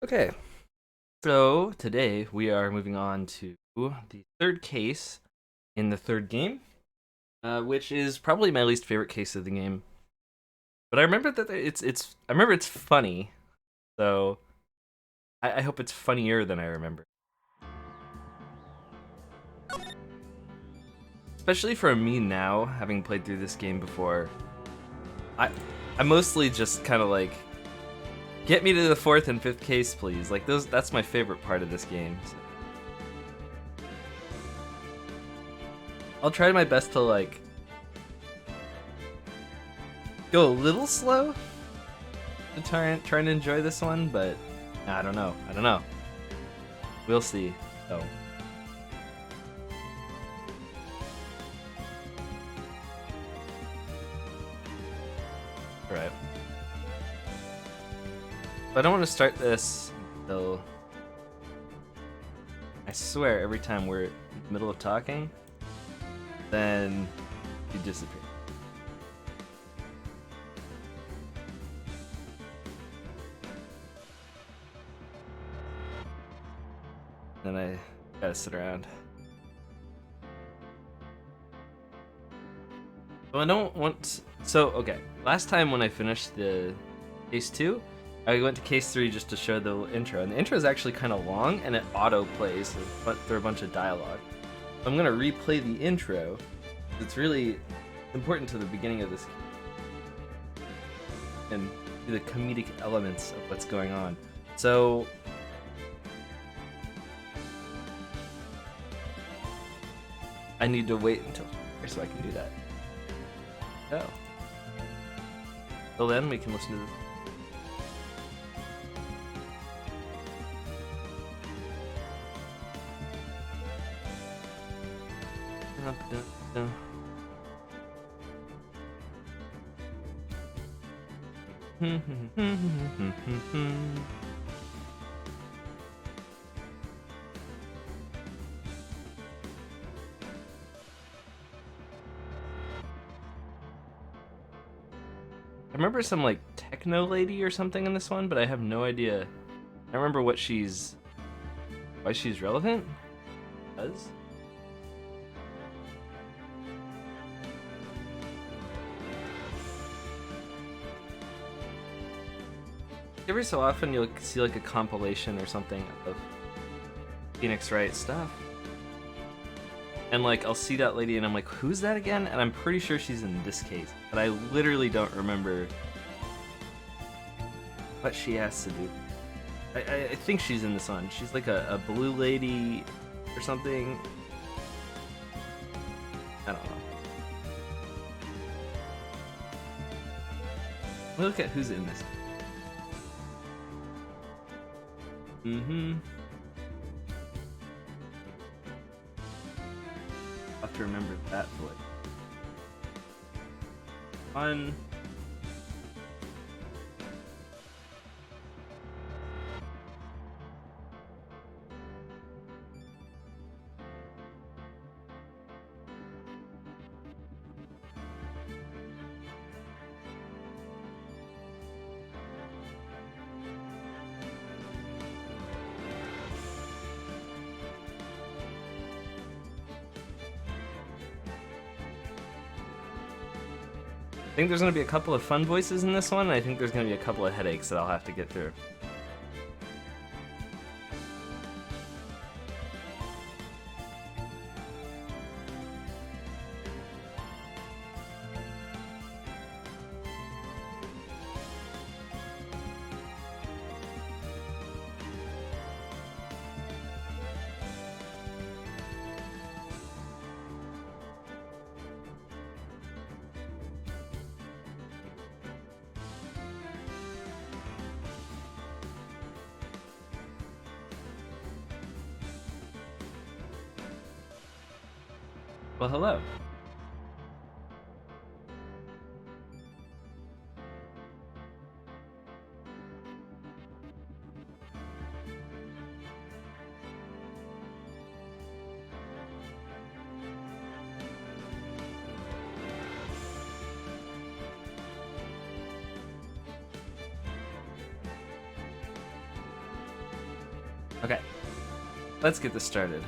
Okay, so today we are moving on to the third case in the third game, which is probably my least favorite case of the game. But I remember that it's funny, so I hope it's funnier than I remember. Especially for me now, having played through this game before, I I mostly just kind of like get me to the fourth and fifth case, please. Like those, that's my favorite part of this game. So I'll try my best to like go a little slow to try and enjoy this one, but I don't know. I don't know. We'll see. So all right. But I don't want to start this until I swear every time we're in the middle of talking, then you disappear. Then I gotta sit around. So I don't want. So okay, last time when I finished the case 2, I went to case 3 just to show the intro, and the intro is actually kind of long, and it auto plays through a bunch of dialogue. So I'm gonna replay the intro. It's really important to the beginning of this and the comedic elements of what's going on. So I need to wait until so I can do that. Oh. Till then, we can listen to this. I remember some like techno lady or something in this one, but I have no idea. I remember why she's relevant. Does every so often you'll see like a compilation or something of Phoenix Wright stuff, and like I'll see that lady and I'm like, who's that again? And I'm pretty sure she's in this case, but I literally don't remember what she has to do. I think she's in this one. She's like a blue lady or something. I don't know. Look at who's in this. I'll have to remember that voice. Fun. I think there's going to be a couple of fun voices in this one, and I think there's going to be a couple of headaches that I'll have to get through. Well, hello. Okay, let's get this started.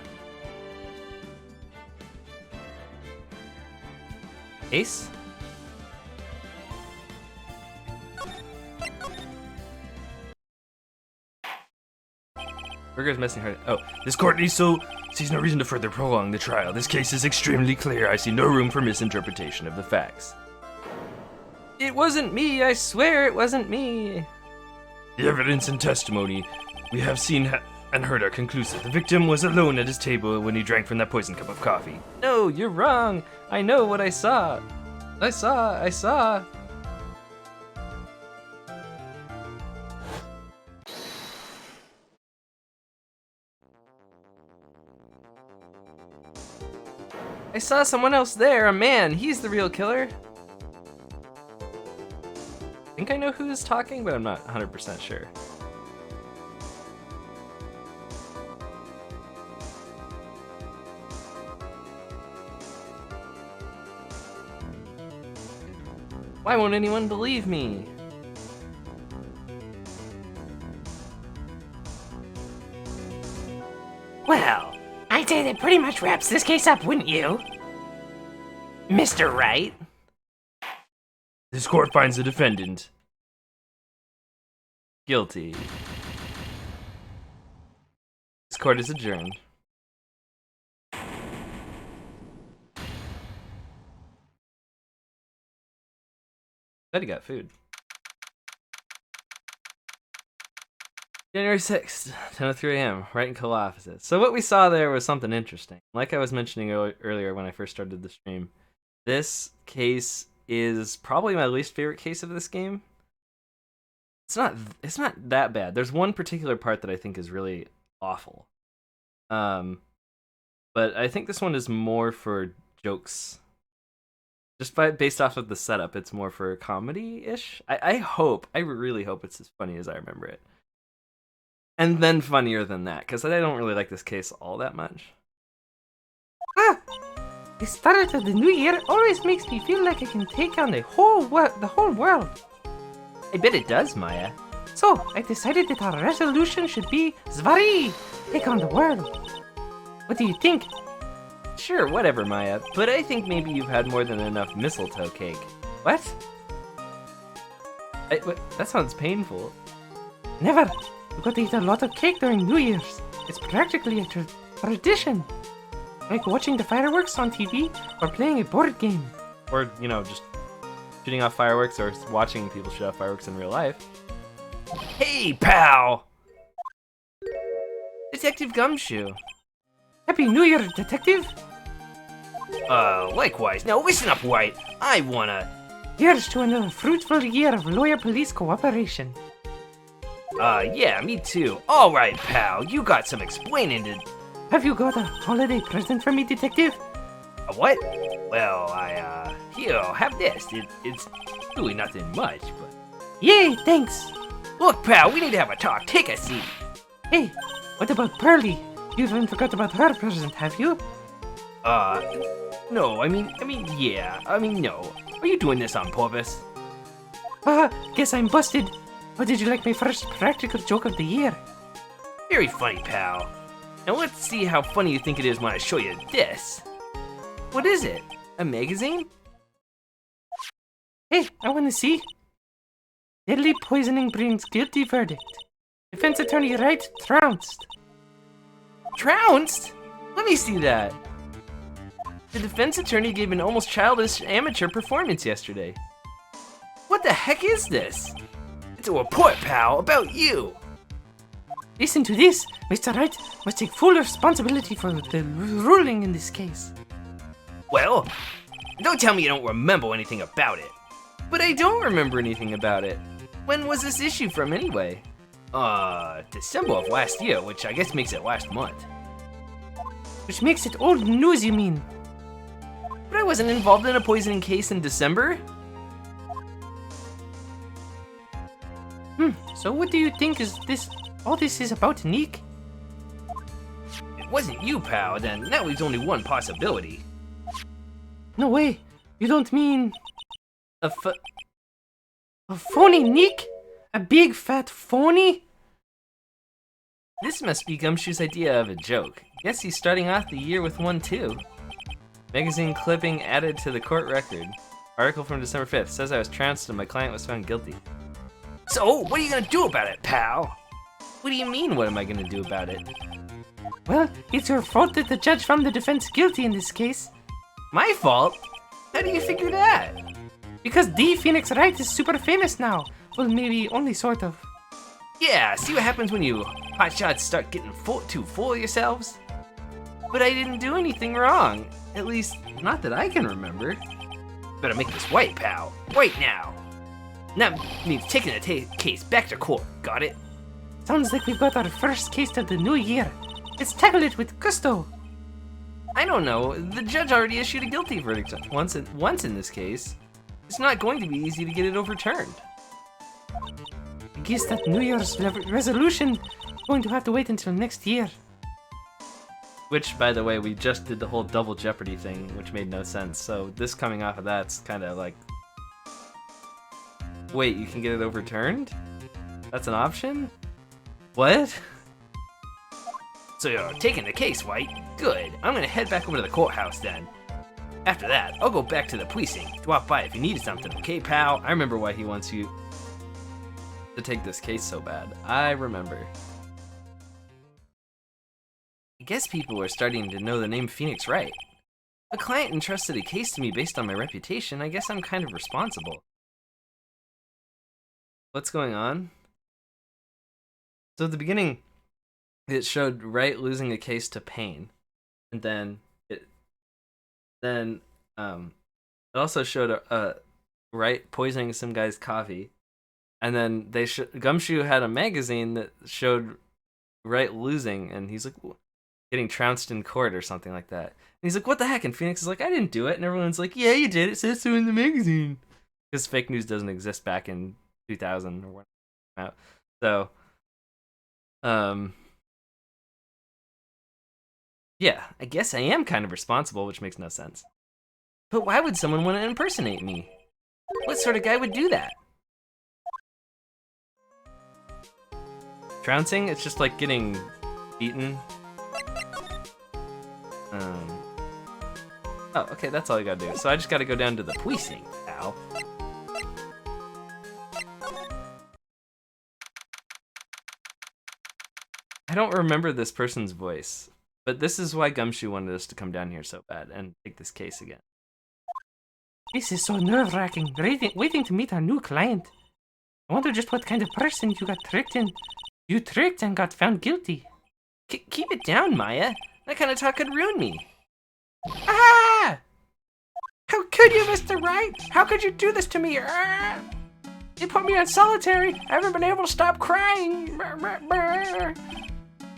Ace? Burger's missing her. Oh, This court sees no reason to further prolong the trial. This case is extremely clear. I see no room for misinterpretation of the facts. it wasn't me, I swear it wasn't me. The evidence and testimony we have seen and heard are conclusive. The victim was alone at his table when he drank from that poison cup of coffee. No, you're wrong. I know what I saw. I saw. I saw someone else there, a man. He's the real killer. I think I know who's talking, but I'm not 100% sure. Why won't anyone believe me? Well, I'd say that pretty much wraps this case up, wouldn't you? Mr. Wright? This court finds the defendant Guilty. This court is adjourned. Bet he got food. January 6th, 10:03 a.m., right in Colossus. So what we saw there was something interesting. Like I was mentioning earlier when I first started the stream, this case is probably my least favorite case of this game. It's not that bad. There's one particular part that I think is really awful. But I think this one is more for jokes. Just based off of the setup, it's more for comedy-ish. I really hope it's as funny as I remember it. And then funnier than that, because I don't really like this case all that much. The start of the new year always makes me feel like I can take on the whole world. I bet it does, Maya. So, I decided that our resolution should be Zvari! Take on the world. What do you think? Sure, whatever, Maya. But I think maybe you've had more than enough mistletoe cake. What? That sounds painful. Never. We've got to eat a lot of cake during New Year's. It's practically a tradition. Like watching the fireworks on TV or playing a board game. Or, just shooting off fireworks or watching people shoot off fireworks in real life. Hey, pal! Detective Gumshoe. Happy New Year, Detective! Likewise. Now listen up, White. I wanna... Here's to another fruitful year of lawyer-police cooperation. Yeah, me too. Alright, pal. You got some explaining to... Have you got a holiday present for me, Detective? A what? Well, here, have this. It's really nothing much, but... Yay, thanks! Look, pal, we need to have a talk. Take a seat. Hey, what about Pearlie? You haven't forgot about her present, have you? No, yeah. No. Are you doing this on purpose? Guess I'm busted. How did you like my first practical joke of the year? Very funny, pal. Now let's see how funny you think it is when I show you this. What is it? A magazine? Hey, I want to see. Deadly poisoning brings guilty verdict. Defense attorney Wright trounced. Trounced? Let me see that. The defense attorney gave an almost childish amateur performance yesterday. What the heck is this? It's a report, pal, about you. Listen to this. Mr. Wright must take full responsibility for the ruling in this case. Well, don't tell me you don't remember anything about it. But I don't remember anything about it. When was this issue from anyway? December of last year, which I guess makes it last month. Which makes it old news, you mean? But I wasn't involved in a poisoning case in December. So what do you think all this is about, Nick? It wasn't you, pal, then that leaves only one possibility. No way. You don't mean... A phony, Nick? A big fat phony? This must be Gumshoe's idea of a joke. Guess he's starting off the year with one too. Magazine clipping added to the court record. Article from December 5th says I was trounced and my client was found guilty. So, what are you gonna do about it, pal? What do you mean, what am I gonna do about it? Well, it's your fault that the judge found the defense guilty in this case. My fault? How do you figure that? Because the Phoenix Wright is super famous now. Well, maybe only sort of. Yeah, see what happens when you hotshots start getting too full of yourselves? But I didn't do anything wrong. At least, not that I can remember. Better make this white, pal. White now. That means taking the case back to court. Got it? Sounds like we've got our first case of the new year. Let's tackle it with gusto. I don't know. The judge already issued a guilty verdict once in this case. It's not going to be easy to get it overturned. I guess that New Year's resolution is going to have to wait until next year. Which, by the way, we just did the whole double jeopardy thing, which made no sense. So this coming off of that's kind of like... Wait, you can get it overturned? That's an option? What? So you're taking the case, White? Good. I'm gonna head back over to the courthouse then. After that, I'll go back to the precinct. Drop by if you need something, okay, pal? I remember why he wants you to take this case so bad. I remember. I guess people are starting to know the name Phoenix Wright. A client entrusted a case to me based on my reputation. I guess I'm kind of responsible. What's going on? So at the beginning, it showed Wright losing a case to Payne, and then it also showed Wright poisoning some guy's coffee, and then Gumshoe had a magazine that showed Wright losing, and he's like getting trounced in court or something like that. And he's like, "What the heck?" And Phoenix is like, "I didn't do it," and everyone's like, "Yeah, you did. It says so in the magazine." Because fake news doesn't exist back in 2000 or whatever. So, yeah, I guess I am kind of responsible, which makes no sense. But why would someone want to impersonate me? What sort of guy would do that? Trouncing? It's just like getting beaten. Oh, okay, that's all I gotta do. So I just gotta go down to the precinct, pal. I don't remember this person's voice, but this is why Gumshoe wanted us to come down here so bad and take this case again. This is so nerve-wracking, waiting to meet our new client. I wonder just what kind of person you got tricked in. You tricked and got found guilty. Keep it down, Maya. That kind of talk could ruin me. Ah! How could you, Mr. Wright? How could you do this to me? Ah! You put me in solitary. I haven't been able to stop crying.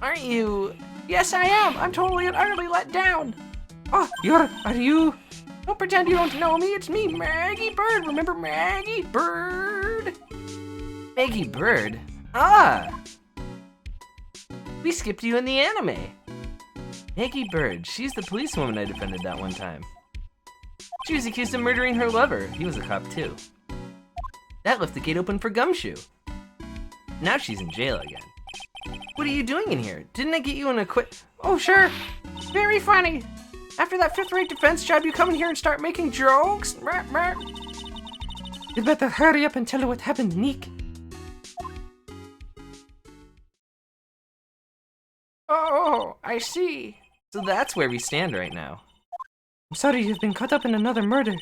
Aren't you? Yes, I am. I'm totally and utterly let down. Oh, are you? Don't pretend you don't know me. It's me, Maggie Bird. Remember Maggie Bird? Maggie Bird? Ah! We skipped you in the anime. Maggie Bird, she's the policewoman I defended that one time. She was accused of murdering her lover. He was a cop too. That left the gate open for Gumshoe. Now she's in jail again. What are you doing in here? Didn't I get you an Oh, sure. Very funny. After that fifth-rate defense job, you come in here and start making jokes? You better hurry up and tell her what happened, Nick. Oh, I see. So that's where we stand right now. I'm sorry you've been caught up in another murder.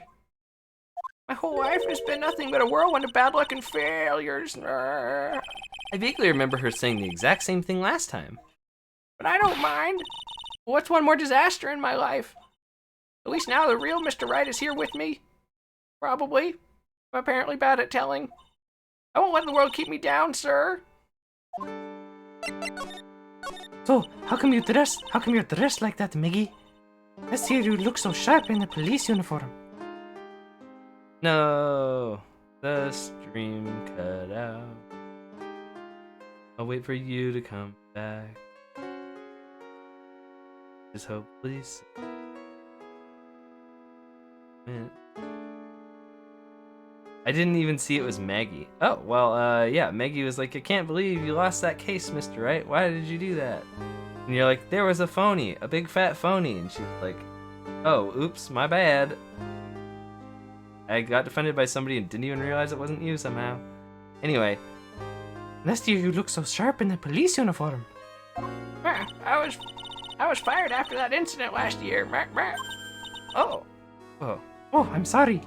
My whole life has been nothing but a whirlwind of bad luck and failures. I vaguely remember her saying the exact same thing last time. But I don't mind. What's one more disaster in my life? At least now the real Mr. Wright is here with me. Probably. I'm apparently bad at telling. I won't let the world keep me down, sir. So, how come you're dressed like that, Miggy? Let's hear you look so sharp in a police uniform. No, the stream cut out. I'll wait for you to come back. Just hopefully soon. I didn't even see it was Maggie. Oh, well, yeah, Maggie was like, I can't believe you lost that case, Mr. Wright. Why did you do that? And you're like, there was a phony, a big fat phony. And she's like, oh, oops, my bad. I got defended by somebody and didn't even realize it wasn't you somehow. Anyway. Last year you looked so sharp in the police uniform. I was fired after that incident last year. Oh. Oh. Oh, I'm sorry.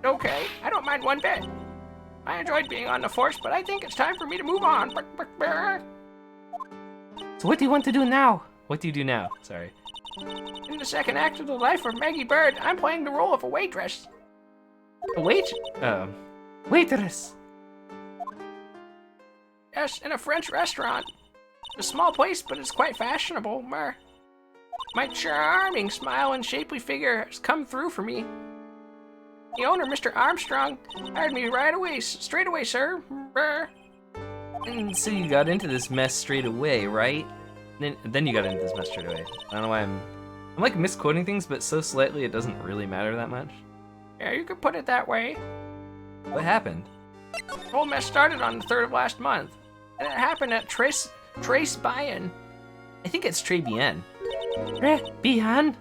Okay, I don't mind one bit. I enjoyed being on the force, but I think it's time for me to move on. So what do you want to do now? What do you do now? Sorry. In the second act of the life of Maggie Bird, I'm playing the role of a waitress. A Waitress. Yes, in a French restaurant. It's a small place, but it's quite fashionable. My charming smile and shapely figure has come through for me. The owner, Mr. Armstrong, hired me right away, straight away, sir. And so you got into this mess straight away, right? Then you got into this mess straight away. I don't know why I'm like misquoting things, but so slightly it doesn't really matter that much. Yeah, you could put it that way. What happened? The whole mess started on the 3rd of last month, and it happened at Trace Bien. I think it's Très Bien. Bien?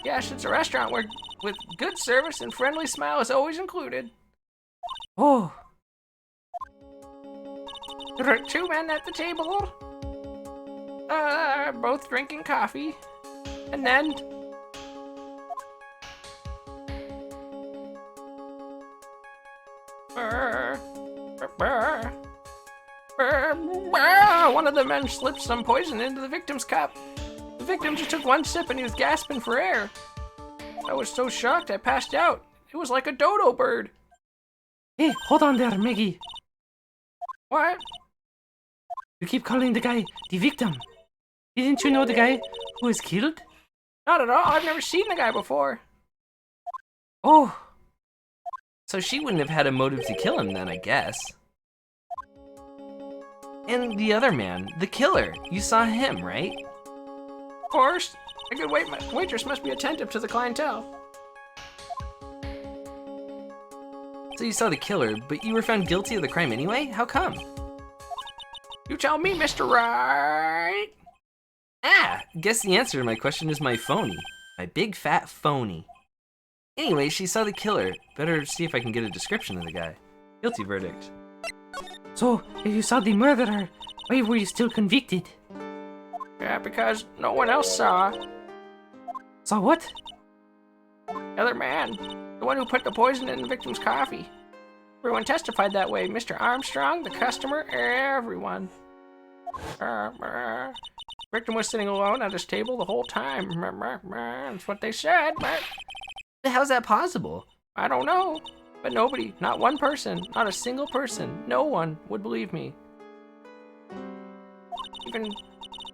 Yes, it's a restaurant where with good service and friendly smile is always included. Oh. There are 2 men at the table. Both drinking coffee. And then... One of the men slipped some poison into the victim's cup. The victim just took one sip and he was gasping for air. I was so shocked I passed out. It was like a dodo bird. Hey, hold on there, Maggie. What? You keep calling the guy the victim. Didn't you know the guy who was killed? Not at all. I've never seen the guy before. Oh. So she wouldn't have had a motive to kill him then, I guess. And the other man, the killer, you saw him, right? Of course. A good waitress must be attentive to the clientele. So you saw the killer, but you were found guilty of the crime anyway? How come? You tell me, Mr. Wright. Guess the answer to my question is my phony. My big fat phony. Anyway, she saw the killer. Better see if I can get a description of the guy. Guilty verdict. So, if you saw the murderer, why were you still convicted? Yeah, because no one else saw. Saw what? The other man. The one who put the poison in the victim's coffee. Everyone testified that way. Mr. Armstrong, the customer, everyone. Victim was sitting alone at his table the whole time. That's what they said. How's that possible? I don't know. But nobody, not one person, not a single person, no one would believe me. Even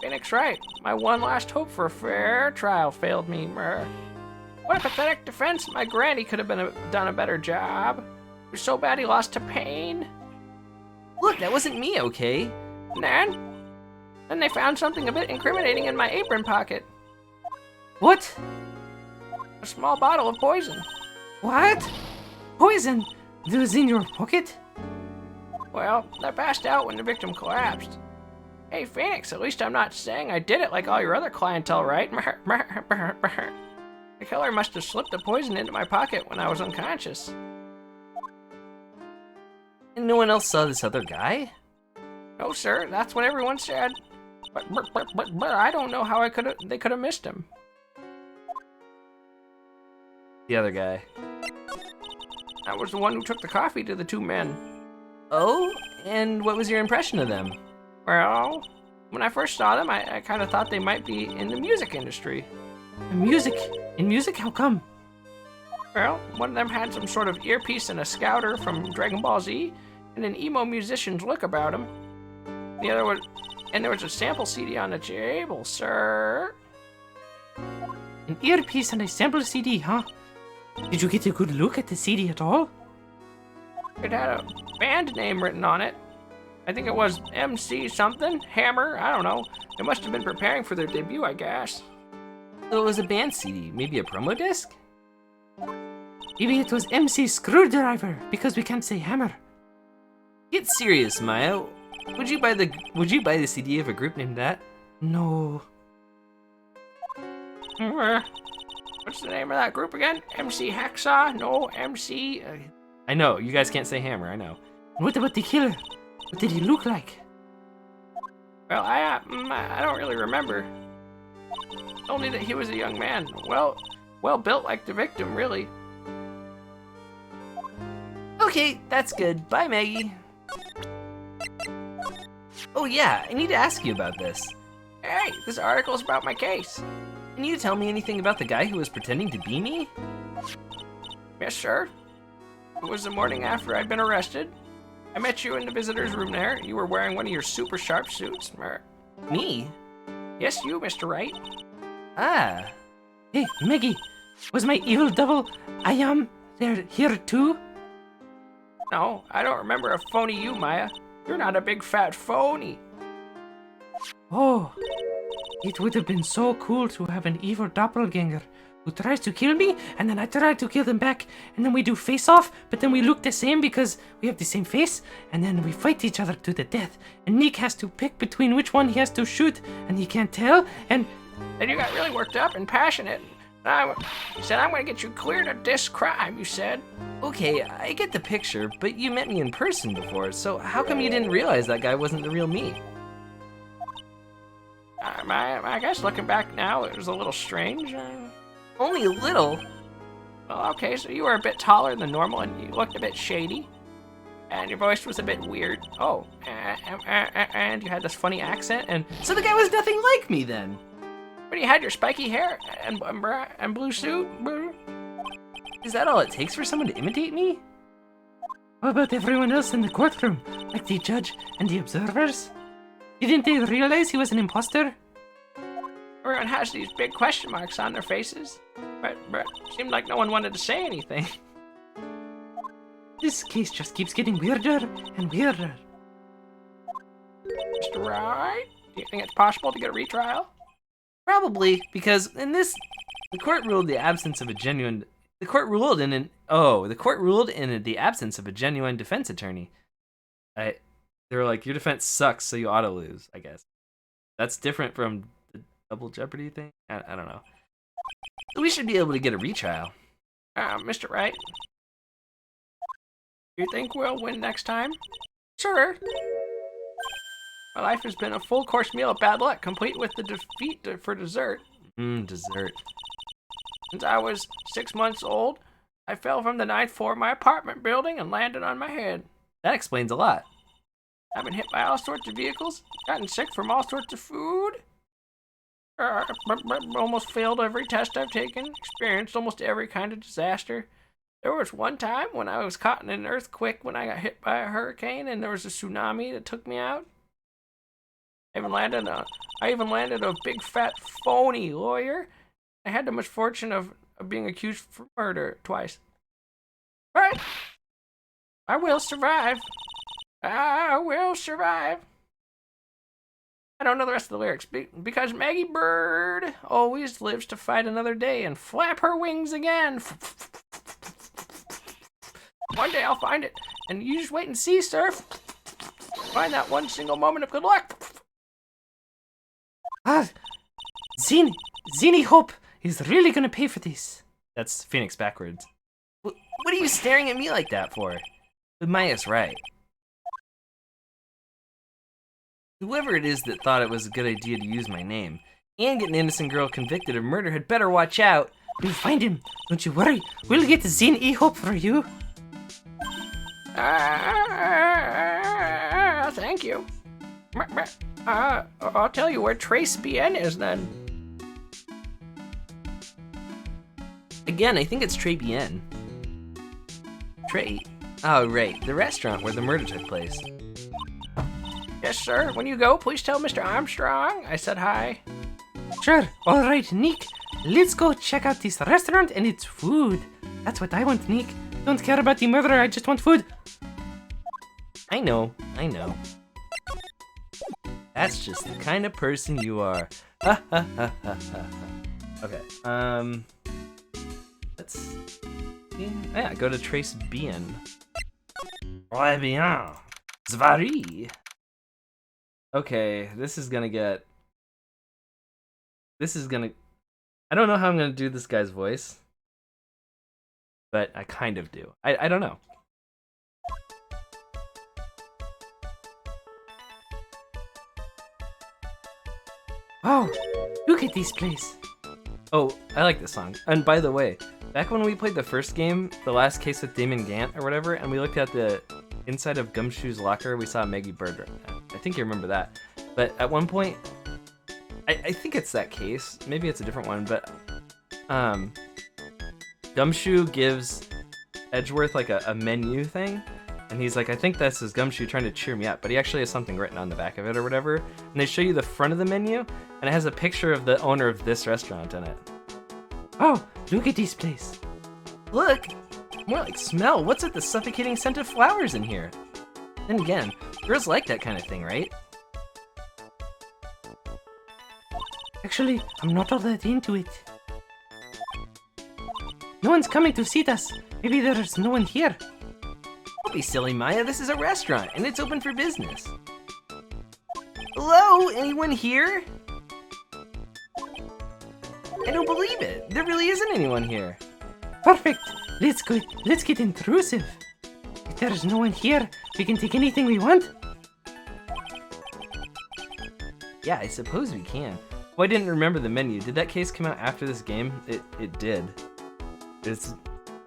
Phoenix Wright, my one last hope for a fair trial, failed me. What a pathetic defense. My granny could have done a better job. It was so bad he lost to pain. Look, that wasn't me, okay? And then they found something a bit incriminating in my apron pocket. What? A small bottle of poison. What? Poison? It was in your pocket? Well, I passed out when the victim collapsed. Hey, Phoenix, at least I'm not saying I did it like all your other clientele, right? The killer must have slipped the poison into my pocket when I was unconscious. And no one else saw this other guy? No, sir, that's what everyone said. But I don't know how they could have missed him. The other guy. I was the one who took the coffee to the 2 men. Oh? And what was your impression of them? Well, when I first saw them, I kind of thought they might be in the music industry. Music? In music? How come? Well, one of them had some sort of earpiece and a scouter from Dragon Ball Z, and an emo musician's look about him. The other was, and there was a sample CD on the table, sir. An earpiece and a sample CD, huh? Did you get a good look at the CD at all? It had a band name written on it. I think it was MC something, Hammer, I don't know. They must have been preparing for their debut, I guess. So it was a band CD, maybe a promo disc? Maybe it was MC Screwdriver, because we can't say hammer. Get serious, Maya. Would you buy the CD of a group named that? No. What's the name of that group again? MC Hacksaw? No, MC... I know, you guys can't say hammer, I know. What about the killer? What did he look like? Well, I don't really remember. Only that he was a young man. Well built like the victim, really. Okay, that's good. Bye, Maggie. Oh yeah, I need to ask you about this. Hey, this article's about my case. Can you tell me anything about the guy who was pretending to be me? Yes, sir. It was the morning after I'd been arrested. I met you in the visitor's room there. You were wearing one of your super sharp suits. Me? Yes, you, Mr. Wright. Ah. Hey, Maggie, was my evil double, I am, there here too? No, I don't remember a phony you, Maya. You're not a big fat phony. Oh, it would have been so cool to have an evil doppelganger who tries to kill me, and then I try to kill them back, and then we do face-off, but then we look the same because we have the same face, and then we fight each other to the death, and Nick has to pick between which one he has to shoot, and he can't tell, and then you got really worked up and passionate. You said, I'm going to get you cleared of this crime, you said. Okay, I get the picture, but you met me in person before, so how come you didn't realize that guy wasn't the real me? I guess looking back now, it was a little strange. Only a little? Well, okay, so you were a bit taller than normal, and you looked a bit shady. And your voice was a bit weird. Oh, and you had this funny accent, and... So the guy was nothing like me then? But you had your spiky hair and blue suit. Is that all it takes for someone to imitate me? What about everyone else in the courtroom? Like the judge and the observers? Didn't they realize he was an imposter? Everyone has these big question marks on their faces. But seemed like no one wanted to say anything. This case just keeps getting weirder and weirder. Mr. Wright, do you think it's possible to get a retrial? Probably, because in this, the court ruled in the absence of a genuine defense attorney. They were like, your defense sucks, so you ought to lose, I guess. That's different from the double jeopardy thing? I don't know. We should be able to get a retrial. Mr. Wright, do you think we'll win next time? Sure. My life has been a full course meal of bad luck, complete with the defeat for dessert. Dessert. Since I was 6 months old, I fell from the 9th floor of my apartment building and landed on my head. That explains a lot. I've been hit by all sorts of vehicles, gotten sick from all sorts of food, almost failed every test I've taken, experienced almost every kind of disaster. There was one time when I was caught in an earthquake when I got hit by a hurricane, and there was a tsunami that took me out. I even landed a big fat phony lawyer. I had the misfortune of being accused for murder twice. But I will survive. I will survive. I don't know the rest of the lyrics because Maggie Bird always lives to fight another day and flap her wings again. One day I'll find it, and you just wait and see, sir. Find that one single moment of good luck. Zini Hope is really gonna pay for this. That's Phoenix backwards. What are you staring at me like that for? But Maya's right. Whoever it is that thought it was a good idea to use my name and get an innocent girl convicted of murder had better watch out. We'll find him. Don't you worry. We'll get Zini Hope for you. Thank you. I'll tell you where Trace Bien is then. Again, I think it's Trey Bien. Trey? Oh, right. The restaurant where the murder took place. Yes, sir. When you go, please tell Mr. Armstrong I said hi. Sure. All right, Nick. Let's go check out this restaurant and its food. That's what I want, Nick. Don't care about the murderer. I just want food. I know. That's just the kind of person you are. Okay. Let's... Yeah, go to Trace Bien. Très bien. Zvari. Okay, this is gonna get... This is gonna... I don't know how I'm gonna do this guy's voice. But I kind of do. I don't know. Wow, look at this place. Oh, I like this song. And by the way, back when we played the first game, the last case with Damon Gant or whatever, and we looked at the inside of Gumshoe's locker, we saw Maggie Bird. I think you remember that. But at one point, I think it's that case. Maybe it's a different one, but Gumshoe gives Edgeworth like a menu thing, and he's like, I think this is Gumshoe trying to cheer me up, but he actually has something written on the back of it or whatever, and they show you the front of the menu, and it has a picture of the owner of this restaurant in it. Oh, look at this place. Look! More like smell. What's with the suffocating scent of flowers in here? Then again, girls like that kind of thing, right? Actually, I'm not all that into it. No one's coming to see us. Maybe there's no one here. Don't be silly, Maya. This is a restaurant, and it's open for business. Hello? Anyone here? I don't believe it. There really isn't anyone here. Perfect. Let's go. Let's get intrusive. If there's no one here, we can take anything we want. Yeah, I suppose we can. Well, I didn't remember the menu. Did that case come out after this game? It did. It's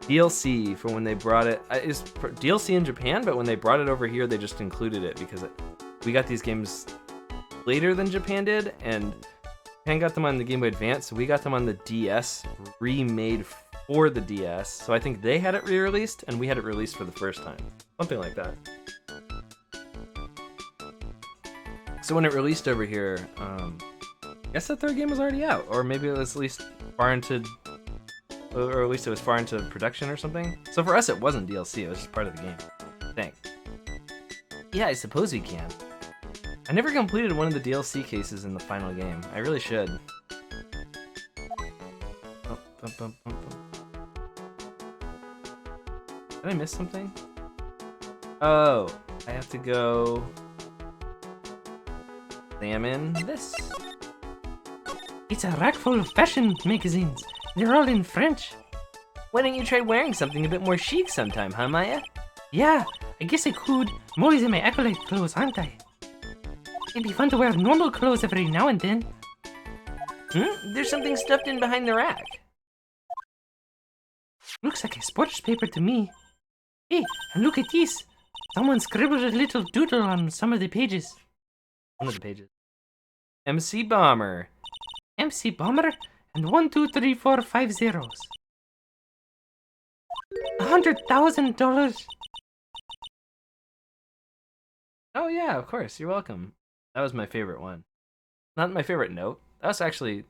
DLC for when they brought it. It's DLC in Japan, but when they brought it over here, they just included it because we got these games later than Japan did, and Japan got them on the Game Boy Advance, so we got them on the DS, remade for the DS. So I think they had it re-released, and we had it released for the first time. Something like that. So when it released over here, I guess the third game was already out, or maybe it was at least far into, or at least it was far into production or something. So for us, it wasn't DLC; it was just part of the game. I think. Yeah, I suppose we can. I never completed one of the DLC cases in the final game. I really should. Oh, bum, bum, bum, bum. Did I miss something? Oh, I have to go examine this. It's a rack full of fashion magazines. They're all in French. Why don't you try wearing something a bit more chic sometime, huh, Maya? Yeah, I guess I could. I'm always in my acolyte clothes, aren't I? It'd be fun to wear normal clothes every now and then. There's something stuffed in behind the rack. Looks like a sports paper to me. Hey, and look at this. Someone scribbled a little doodle on some of the pages. One of the pages. MC Bomber. MC Bomber and 1, 2, 3, 4, 5 zeros. $100,000. Oh yeah, of course. You're welcome. That was my favorite one. Not my favorite note. That was actually...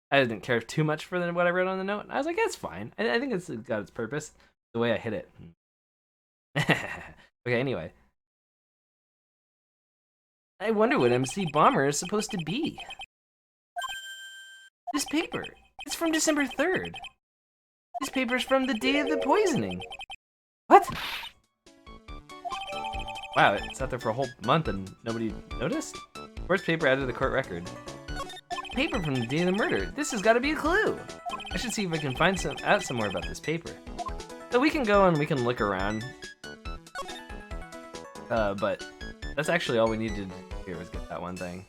I didn't care too much for what I wrote on the note. I was like, it's fine. I think it's got its purpose. The way I hit it. Okay, anyway. I wonder what MC Bomber is supposed to be. This paper. It's from December 3rd. This paper's from the day of the poisoning. What? Wow, it sat there for a whole month and nobody noticed? First paper added to the court record. Paper from the day of the murder. This has got to be a clue. I should see if I can find out some more about this paper. So we can go and we can look around. But that's actually all we needed to do here was get that one thing.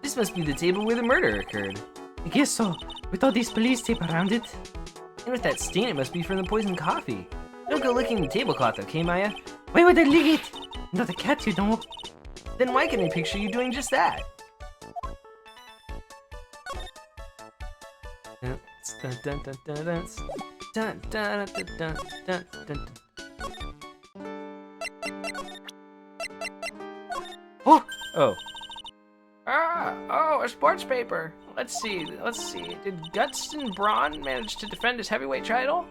This must be the table where the murder occurred. I guess so. With all this police tape around it. And with that stain, it must be from the poisoned coffee. Don't go licking the tablecloth, okay, Maya? Why would I lick it? Not a cat, you know. Then why can I picture you doing just that? Oh! Oh. Oh, a sports paper. Let's see. Did Gutston Braun manage to defend his heavyweight title?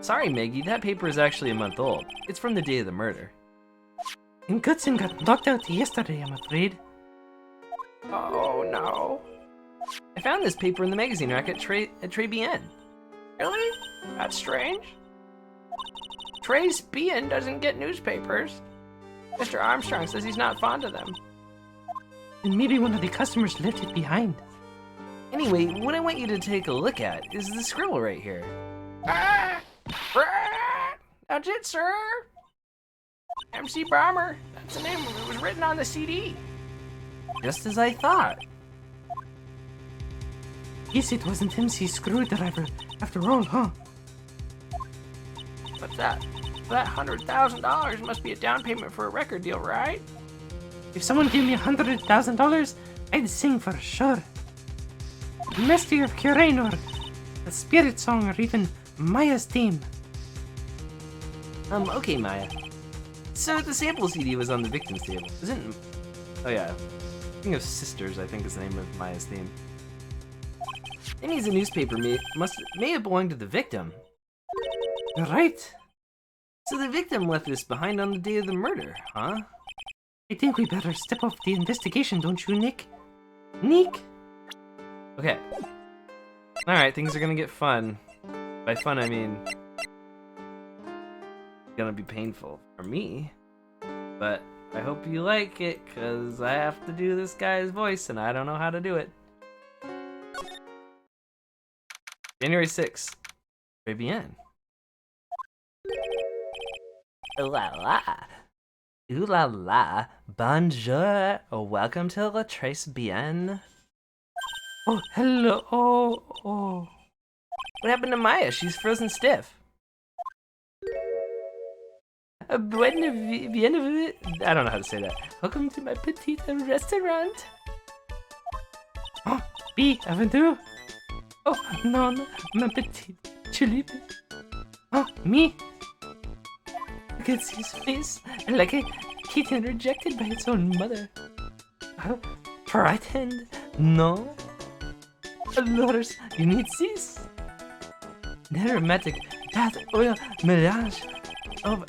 Sorry, Maggie, that paper is actually a month old. It's from the day of the murder. And Gutston got knocked out yesterday, I'm afraid. Oh, no. I found this paper in the magazine rack at Trey Bien. Really? That's strange. Trace Bean doesn't get newspapers. Mr. Armstrong says he's not fond of them. And maybe one of the customers left it behind. Anyway, what I want you to take a look at is the scribble right here. Ah! That's it, sir. MC Bomber. That's the name. It was written on the CD. Just as I thought. Guess it wasn't MC Screwdriver after all, huh? What's that? That $100,000 must be a down payment for a record deal, right? If someone gave me $100,000, I'd sing for sure. Master of Curanor, a spirit song, or even Maya's theme. Okay, Maya. So the sample CD was on the victim's table, isn't? Oh yeah, King of Sisters, I think is the name of Maya's theme. That means the newspaper may have belonged to the victim. You're right. So the victim left this behind on the day of the murder, huh? I think we better step off the investigation, don't you, Nick? Nick? Okay. Alright, things are gonna get fun. By fun, I mean... it's gonna be painful for me. But I hope you like it, because I have to do this guy's voice, and I don't know how to do it. January 6th. Très bien. Ooh la la. Ooh la la. Bonjour. Welcome to La Très Bien. Oh, hello. Oh. What happened to Maya? She's frozen stiff. I don't know how to say that. Welcome to my petite restaurant. Oh, bienvenue. Oh, non, ma petite tulipe. Oh, me? Look at his face, like a kitten rejected by its own mother. Oh, frightened? No. Lors, you need this? The aromatic bath oil melange of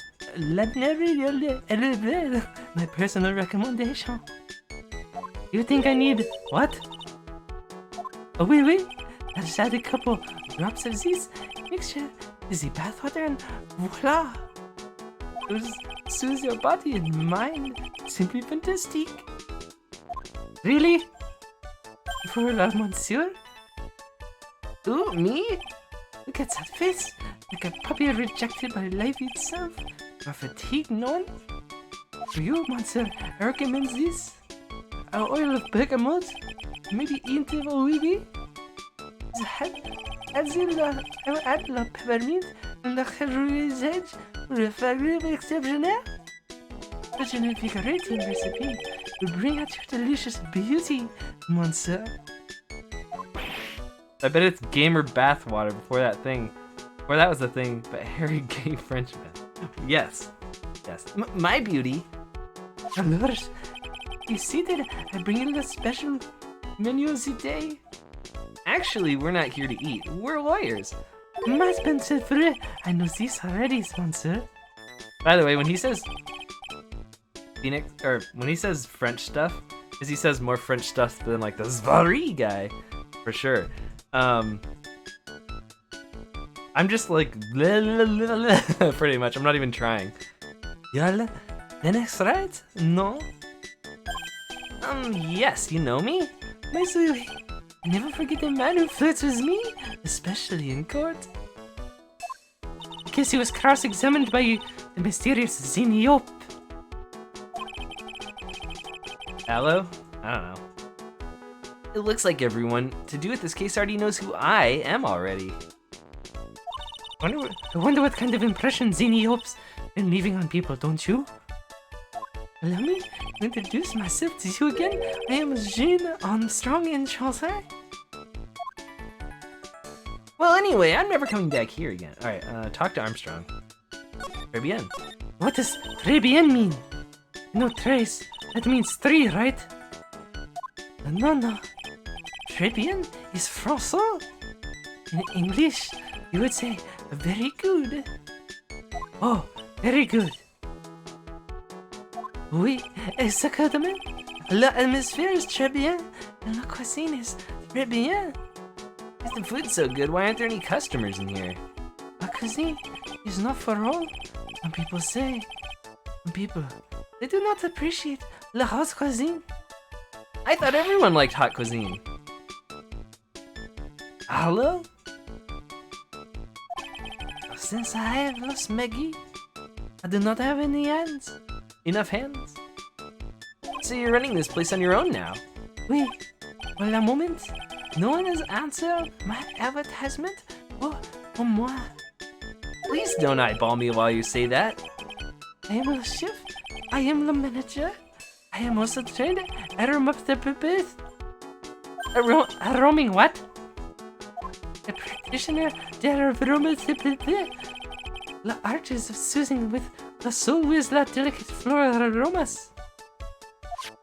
my personal recommendation. You think I need what? Oh, wait. I'll just add a couple drops of this mixture to the bathwater and voila! It will soothe your body and mind. Simply fantastic. Really? For la monsieur? Ooh, me? Look at that face, like a puppy rejected by life itself. Or fatigue, none? For you, monsieur, I recommend this. Our oil of bergamot, maybe inte olive. Add la peppermint and la réalisage pour le flavor exceptionnel. Such an invigorating recipe will bring out your delicious beauty, monsieur. I bet it's gamer bathwater before that thing. Before that was the thing, but hairy gay Frenchman. Yes. My beauty. Alors, you see that I bring in a special menu today? Actually, we're not here to eat. We're lawyers. Mas ben c'est vrai. I know this already, monsieur. By the way, when he says Phoenix, or when he says French stuff, because he says more French stuff than like the Zvari guy, for sure. I'm just like pretty much. I'm not even trying. Yalla, Phoenix, right? No. Yes, you know me. Nice way. Never forget the man who flirts with me, especially in court. I guess he was cross-examined by the mysterious Zinniop. Hello? I don't know. It looks like everyone to do with this case already knows who I am already. I wonder what kind of impression Zinniop's been leaving on people, don't you? Allow me to introduce myself to you again. I am Jean Armstrong in Chaucer. Well, anyway, I'm never coming back here again. Alright, talk to Armstrong. Très bien. What does très bien mean? No, tres. That means three, right? No. Très bien is Français. In English, you would say very good. Oh, very good. Oui, exactement. L'atmosphère est très bien, et la cuisine est très bien. the food so good, why aren't there any customers in here? A cuisine is not for all. Some people say. Some people, they do not appreciate la haute cuisine. I thought everyone liked hot cuisine. Hello? Since I have lost Maggie, I do not have any hands. Enough hands. So you're running this place on your own now? Oui. Well, a moment. No one has answered my advertisement pour moi. Please don't eyeball me while you say that. I am the chef. I am the manager. I am also trained at aromatherapist. A roaming what? A practitioner that aromatherapist. The art is of soothing with the soul with la delicate floral aromas.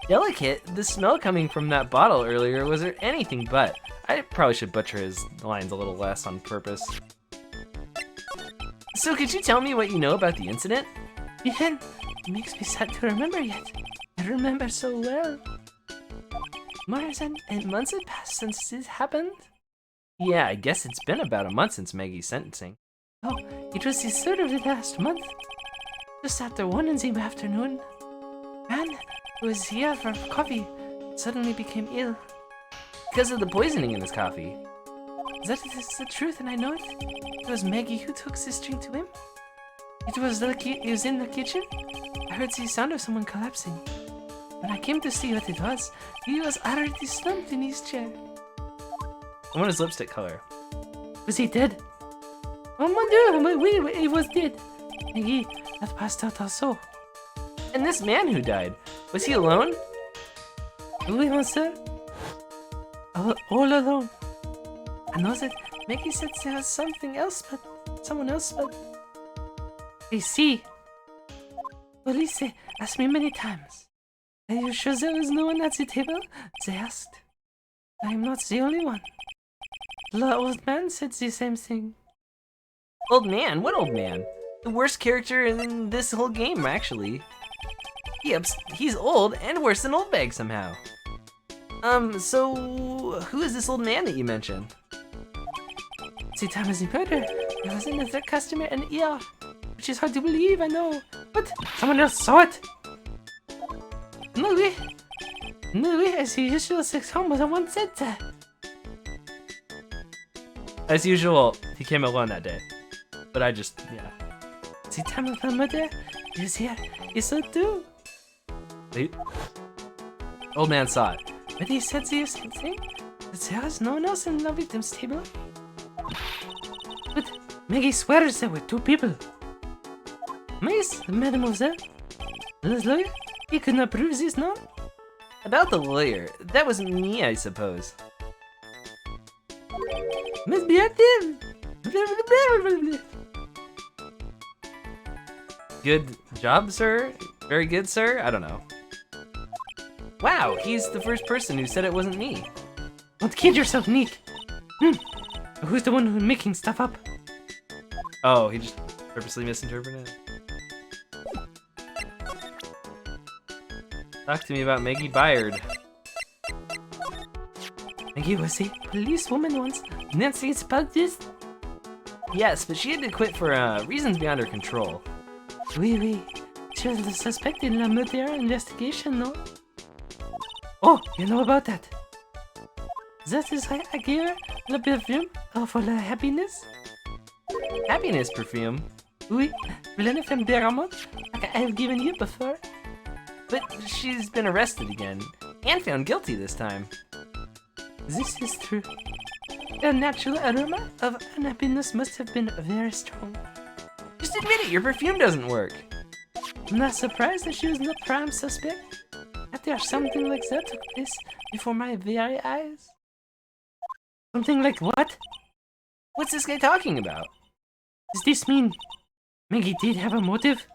Delicate? The smell coming from that bottle earlier was there anything but. I probably should butcher his lines a little less on purpose. So could you tell me what you know about the incident? It makes me sad to remember yet. I remember so well. More than 8 months had passed since this happened. Yeah, I guess it's been about a month since Maggie's sentencing. Oh, it was the 3rd of the last month. Just after 1 in the afternoon. Man who was here for coffee suddenly became ill. Because of the poisoning in his coffee. That is the truth, and I know it. It was Maggie who took this drink to him. It was in the kitchen. I heard the sound of someone collapsing. When I came to see what it was, he was already slumped in his chair. I want his lipstick color. Was he dead? Oh mon dieu, oui, he was dead. Maggie had passed out also. And this man who died, was he alone? Oui, monsieur. All alone. I know that Maggie said there was someone else, but... I see. Police asked me many times. Are you sure there was no one at the table? They asked. I am not the only one. The old man said the same thing. Old man? What old man? The worst character in this whole game, actually. He's old and worse than Old Bag somehow. So who is this old man that you mentioned? The time of the murder, there was another customer in ER, which is hard to believe, I know. But someone else saw it. No way, as usual, 6 home was one said that. As usual, he came alone that day. But yeah. The time of the murder, he was here, he saw it too. Old man saw it. But he said the same thing, that there was no one else in the victim's table. But Maggie swears there were 2 people. Miss, mademoiselle, this lawyer, he could not prove this, no? About the lawyer, that was me, I suppose. Miss Beatrice. Good job, sir? Very good, sir? I don't know. Wow, he's the first person who said it wasn't me. Don't kid yourself, Nick. Who's the one who's making stuff up? Oh, he just purposely misinterpreted it. Talk to me about Maggie Byard. Maggie was a policewoman once. Nancy spelled this? Yes, but she had to quit for reasons beyond her control. Oui. She was the suspect in the murder investigation, no? Oh, you know about that? That is why I gave her the perfume for the happiness. Happiness perfume? Oui, Blended from Bergamot, like I have given you before. But she's been arrested again, and found guilty this time. This is true. The natural aroma of unhappiness must have been very strong. Just admit it, your perfume doesn't work. I'm not surprised that she was the prime suspect. After something like that took place before my very eyes. Something like what? What's this guy talking about? Does this mean Maggie did have a motive?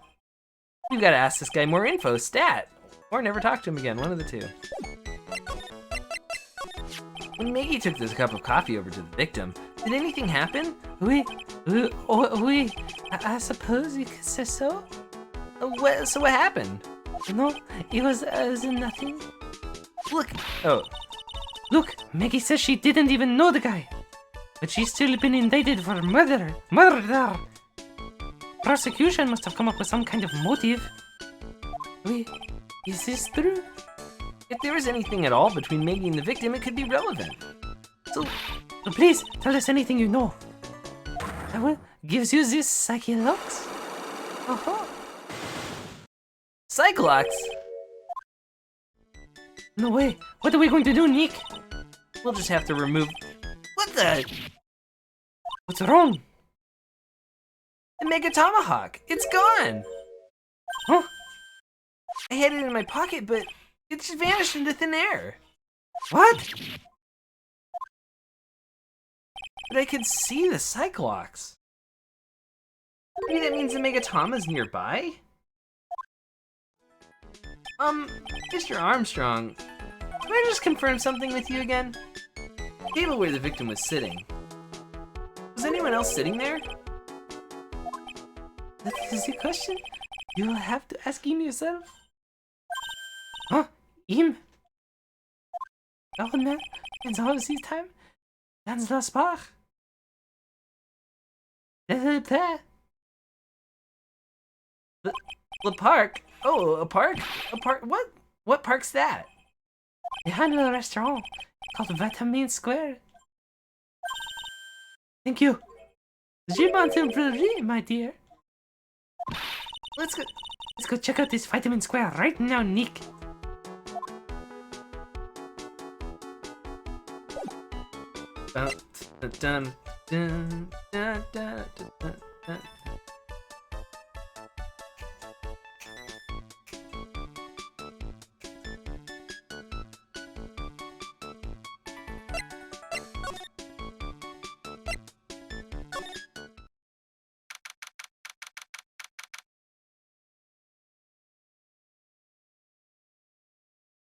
You gotta ask this guy more info, stat! Or never talk to him again, one of the two. When Maggie took this cup of coffee over to the victim, did anything happen? Oui, I suppose you could say so. So what happened? No, it was nothing. Look, Look, Maggie says she didn't even know the guy. but she's still been indicted for murder. Murder! Prosecution must have come up with some kind of motive. Wait, is this true? If there is anything at all between Maggie and the victim, it could be relevant. So please, tell us anything you know. What gives you this psyche looks? Uh-huh. Cyclox! No way. What are we going to do, Nick? We'll just have to remove... What the? What's wrong? The Mega Tomahawk! It's gone! Huh? I had it in my pocket, but it just vanished into thin air. What? But I could see the Cyclox. Maybe that means the Megatama's nearby? Mr. Armstrong, can I just confirm something with you again? The table where the victim was sitting. Was anyone else sitting there? That is the question. You'll have to ask him yourself. Huh? Him? Oh, man. It's all this time. Dans le sport. The park? Oh, a park? A park? What? What park's that? Behind the restaurant called Vitamin Square. Thank you. Je m'en my dear. Let's go. Check out this Vitamin Square right now, Nick. Dun, dun, dun, dun, dun, dun.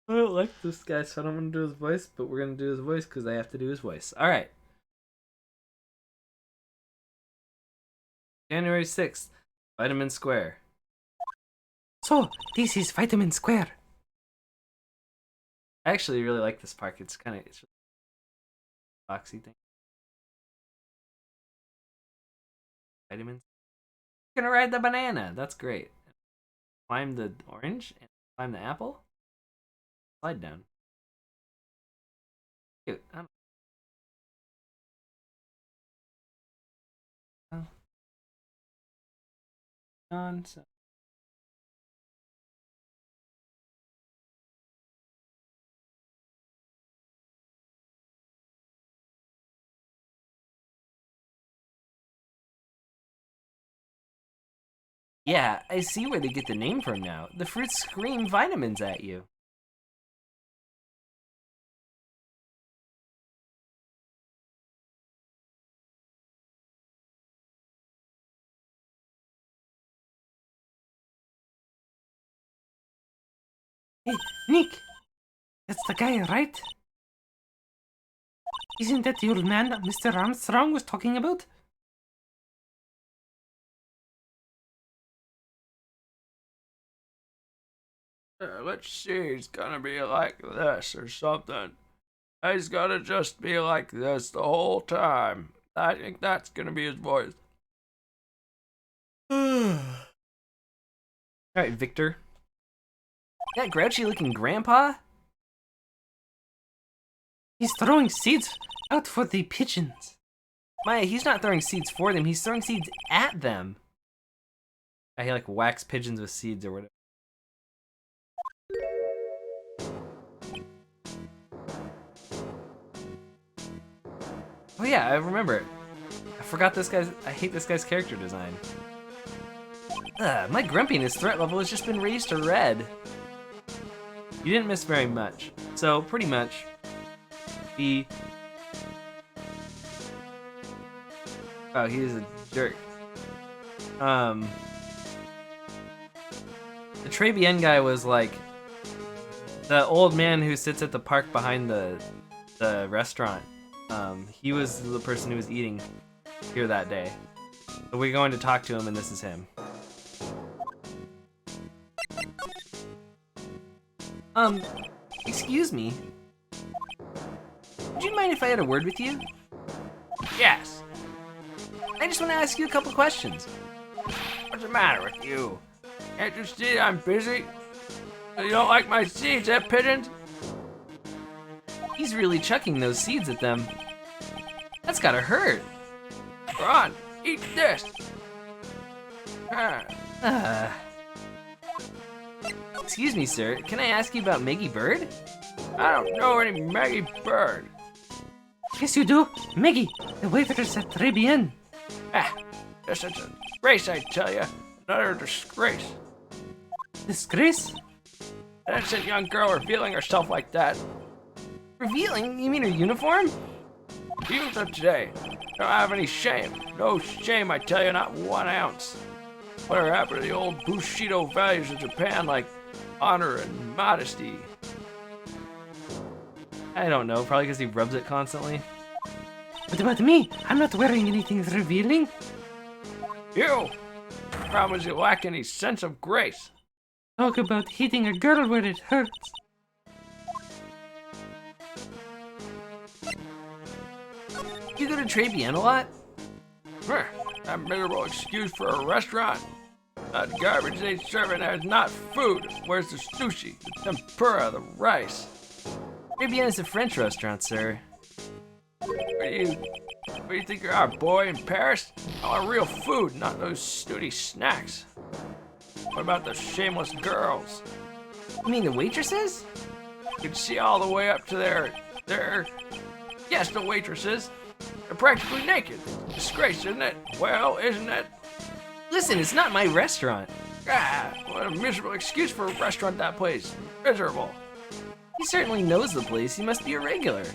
I don't like this guy, so I don't want to do his voice, but we're going to do his voice because I have to do his voice. Alright. January 6th, Vitamin Square. So, this is Vitamin Square. I actually really like this park. It's really boxy thing. Vitamins. We're gonna ride the banana. That's great. Climb the orange and climb the apple. Slide down. Cute. I don't know. So. Yeah, I see where they get the name from now. The fruits scream vitamins at you. Hey, Nick! That's the guy, right? Isn't that the old man that Mr. Armstrong was talking about? Let's see, it's gonna be like this or something. He's gonna just be like this the whole time. I think that's gonna be his voice. Alright, Victor. That grouchy looking grandpa? He's throwing seeds out for the pigeons. Maya, he's not throwing seeds for them, he's throwing seeds at them. He like whacks pigeons with seeds or whatever. Oh yeah, I remember it. I forgot this guy's. I hate this guy's character design. My grumpiness threat level has just been raised to red. You didn't miss very much. So, pretty much, he... Oh, he is a jerk. The Trebian guy was like the old man who sits at the park behind the restaurant. He was the person who was eating here that day. So we're going to talk to him, and this is him. Excuse me. Would you mind if I had a word with you? Yes. I just want to ask you a couple questions. What's the matter with you? Can't you see I'm busy? You don't like my seeds, eh, pigeons? He's really chucking those seeds at them. That's gotta hurt. Go on, eat this. Excuse me, sir. Can I ask you about Maggie Bird? I don't know any Maggie Bird. Yes, you do. Maggie, the waitress at très bien. This is a disgrace, I tell you. Another disgrace. Disgrace? An innocent young girl revealing herself like that. Revealing? You mean her uniform? Youth of today don't have any shame. No shame, I tell you, not 1 ounce. Whatever happened to the old Bushido values of Japan, like honor and modesty? I don't know. Probably because he rubs it constantly. What about me? I'm not wearing anything revealing. You! The problem is you lack any sense of grace. Talk about hitting a girl where it hurts. You go to Très Bien a lot? That miserable excuse for a restaurant. That garbage they serve in there is not food. Where's the sushi, the tempura, the rice? Très Bien is a French restaurant, sir. What do you think you are, boy, in Paris? I want real food, not those snooty snacks. What about the shameless girls? You mean the waitresses? You can see all the way up to yes, the waitresses. They're practically naked. Disgrace, isn't it? Well, isn't it? Listen, it's not my restaurant. What a miserable excuse for a restaurant that place. Miserable. He certainly knows the place. He must be a regular.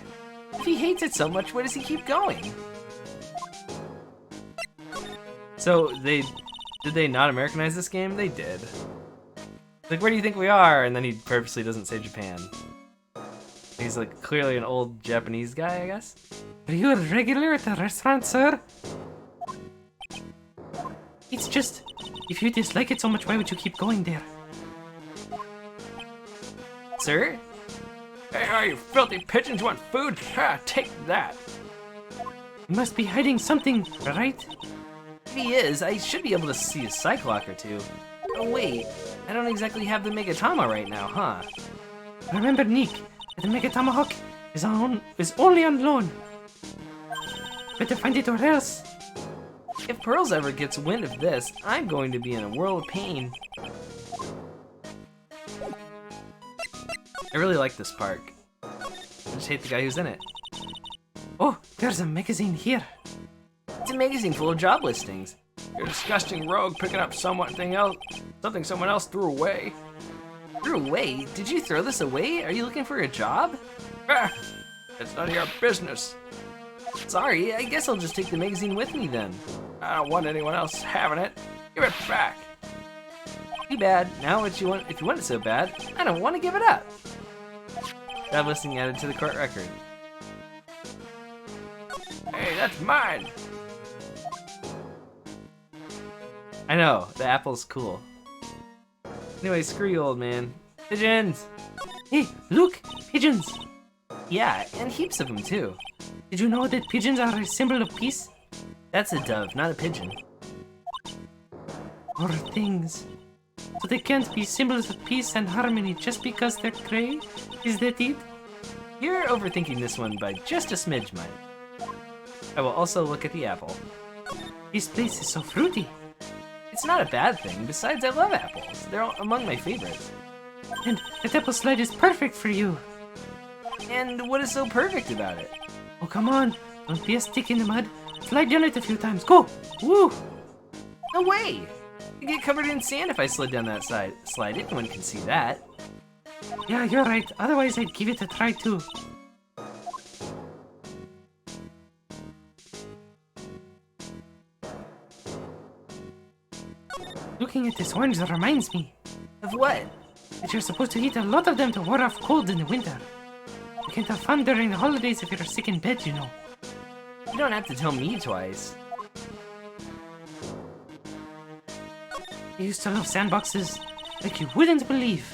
If he hates it so much, why does he keep going? So, did they not Americanize this game? They did. Like, where do you think we are? And then he purposely doesn't say Japan. He's like clearly an old Japanese guy, I guess. Are you a regular at the restaurant, sir? It's just, if you dislike it so much, why would you keep going there? Sir? Hey, are you filthy pigeons want food? Take that. You must be hiding something, right? If he is, I should be able to see a Cyclock or two. Oh wait, I don't exactly have the Megatama right now, huh? Remember, Nick, that the Mega Tomahawk is only on loan. Better find it or else. If Pearls ever gets wind of this, I'm going to be in a world of pain. I really like this park. I just hate the guy who's in it. Oh, there's a magazine here. It's a magazine full of job listings. You're a disgusting rogue picking up something someone else threw away. Threw away? Did you throw this away? Are you looking for a job? It's none of your business. Sorry, I guess I'll just take the magazine with me then. I don't want anyone else having it. Give it back. Too bad. Now if you want it so bad, I don't want to give it up. Job listing added to the court record. Hey, that's mine. I know, the apple's cool. Anyway, screw you, old man. Pigeons! Hey, look, pigeons. Yeah, and heaps of them too. Did you know that pigeons are a symbol of peace? That's a dove, not a pigeon. Or things. So they can't be symbols of peace and harmony just because they're gray? Is that it? You're overthinking this one by just a smidge, Mike. I will also look at the apple. This place is so fruity. It's not a bad thing. Besides, I love apples. They're among my favorites. And that apple slide is perfect for you. And what is so perfect about it? Oh, come on. Don't be a stick in the mud. Slide down it a few times. Go! Woo! No way! I'd get covered in sand if I slid down that slide. Anyone can see that. Yeah, you're right. Otherwise, I'd give it a try too. Looking at this orange reminds me Of what? that you're supposed to eat a lot of them to ward off cold in the winter. You can't have fun during the holidays if you're sick in bed, you know. You don't have to tell me twice. I used to love sandboxes like you wouldn't believe.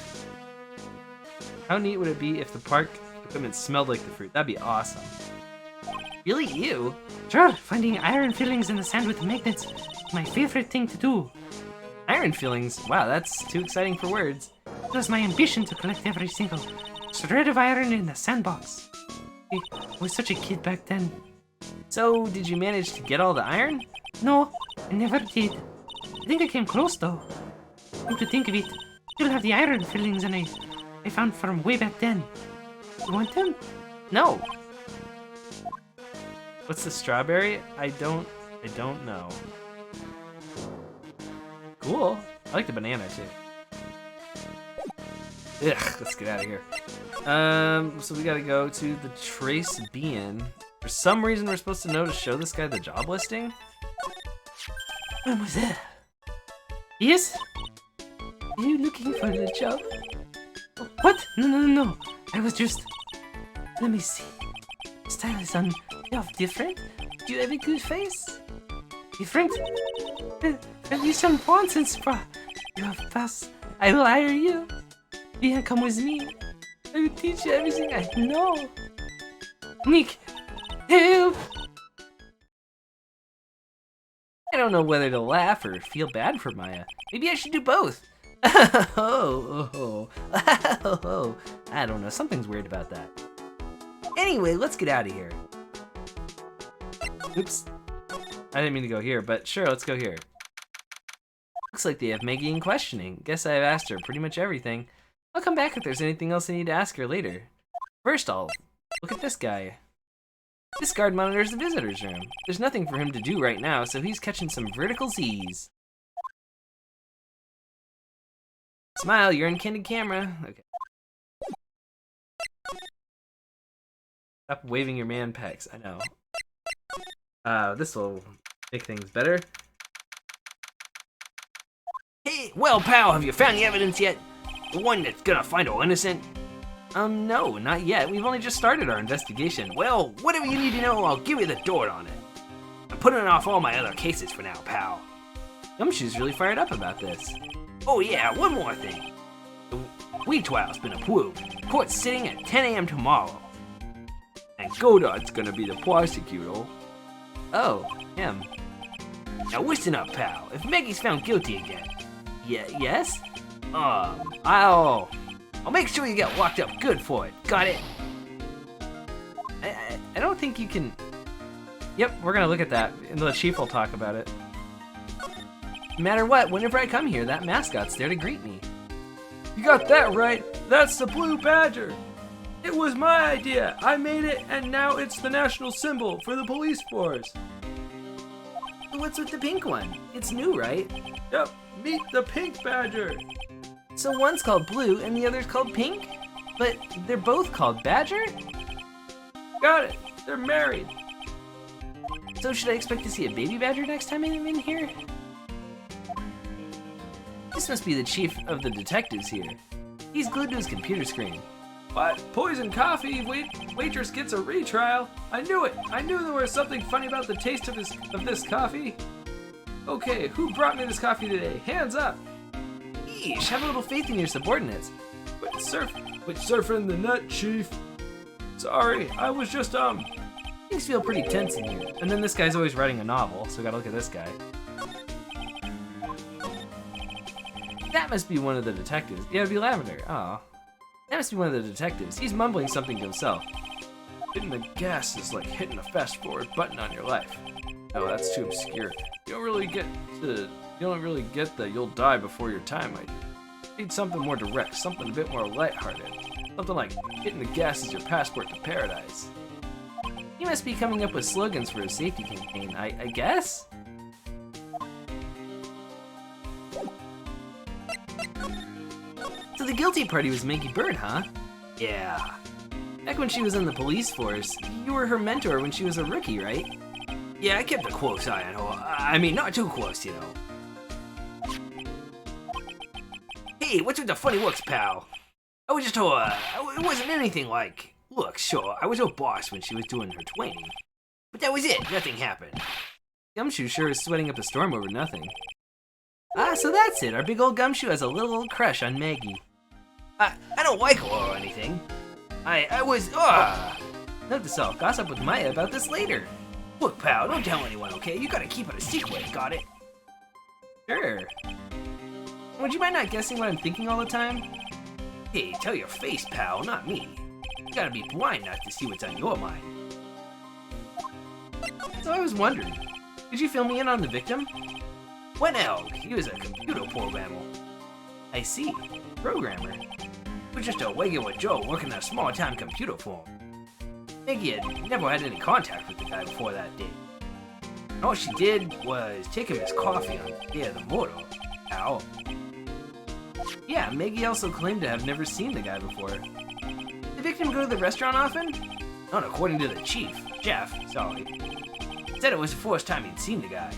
How neat would it be if the park equipment smelled like the fruit? That'd be awesome. Really, you? Sure, finding iron fillings in the sand with magnets is my favorite thing to do. Iron fillings? Wow, that's too exciting for words. It was my ambition to collect every single shred of iron in the sandbox. I was such a kid back then. So, did you manage to get all the iron? No, I never did. I think I came close though. Come to think of it, I still have the iron fillings and I found from way back then. You want them? No. What's the strawberry? I don't know. Cool. I like the banana too. Ugh, let's get out of here. So we gotta go to the Trace Bean. For some reason we're supposed to know to show this guy the job listing? When was that? Yes? Are you looking for a job? What? No. I was just... Let me see. Style is on... You're different? Do you have a good face? Different? Have you some nonsense, bro? You have pass. I will hire you. You can come with me. I will teach you everything I know. Nick, help! I don't know whether to laugh or feel bad for Maya. Maybe I should do both. Oh. I don't know, something's weird about that. Anyway, let's get out of here. Oops. I didn't mean to go here, but sure, let's go here. Looks like they have Maggie in questioning. Guess I've asked her pretty much everything. I'll come back if there's anything else I need to ask her later. First, I'll look at this guy. This guard monitors the visitor's room. There's nothing for him to do right now, so he's catching some vertical Z's. Smile, you're in candid camera. Okay. Stop waving your man pecs, I know. This will make things better. Hey, well, pal, have you found the evidence yet? The one that's gonna find all innocent? No, not yet. We've only just started our investigation. Well, whatever you need to know, I'll give you the dirt on it. I'm putting off all my other cases for now, pal. Gumshoe's really fired up about this. Oh yeah, one more thing. The weed trial's been approved. Court's sitting at 10 a.m. tomorrow. And Godard's gonna be the prosecutor. Oh, him. Now listen up, pal. If Maggie's found guilty again, yes? I'll make sure you get locked up good for it. Got it? I don't think you can... Yep, we're gonna look at that, and the chief will talk about it. No matter what, whenever I come here, that mascot's there to greet me. You got that right. That's the blue badger. It was my idea. I made it, and now it's the national symbol for the police force. What's with the pink one? It's new, right? Yep, meet the pink badger. So one's called Blue and the other's called Pink? But they're both called Badger? Got it. They're married. So should I expect to see a baby badger next time I'm in here? This must be the chief of the detectives here. He's glued to his computer screen. What? Poison coffee? Waitress gets a retrial? I knew it. I knew there was something funny about the taste of this coffee. Okay, who brought me this coffee today? Hands up. Yeesh, have a little faith in your subordinates. Quit surfing the nut, chief. Sorry, I was just Things feel pretty tense in here. And then this guy's always writing a novel, so we gotta look at this guy. That must be one of the detectives. Yeah, it'd be Lavender. Aw. That must be one of the detectives. He's mumbling something to himself. Hitting the gas is like hitting a fast forward button on your life. Oh, that's too obscure. You don't really get the you'll die before your time idea. You need something more direct, something a bit more lighthearted. Something like hitting the gas is your passport to paradise. He must be coming up with slogans for his safety campaign, I guess? So the guilty party was Maggie Bird, huh? Yeah. Back when she was in the police force, you were her mentor when she was a rookie, right? Yeah, I kept a close eye on her. I mean, not too close, you know. Hey, what's with the funny looks, pal? I was just it wasn't anything like... Look, sure, I was her boss when she was doing her training. But that was it, nothing happened. Gumshoe sure is sweating up a storm over nothing. Ah, so that's it, our big old Gumshoe has a little crush on Maggie. I don't like her or anything. I was, Note to self, gossip with Maya about this later. Look, pal, don't tell anyone, okay? You gotta keep it a secret, got it? Sure. Would you mind not guessing what I'm thinking all the time? Hey, tell your face, pal, not me. You gotta be blind not to see what's on your mind. So I was wondering, did you fill me in on the victim? When Elg, he was a computer programmer. I see. Programmer. He was just a regular Joe working in a small-town computer firm. Maggie had never had any contact with the guy before that day. And all she did was take him his coffee on the day of the murder. Pal. Yeah, Maggie also claimed to have never seen the guy before. Did the victim go to the restaurant often? Not according to the chief, Jeff, sorry. Said it was the first time he'd seen the guy.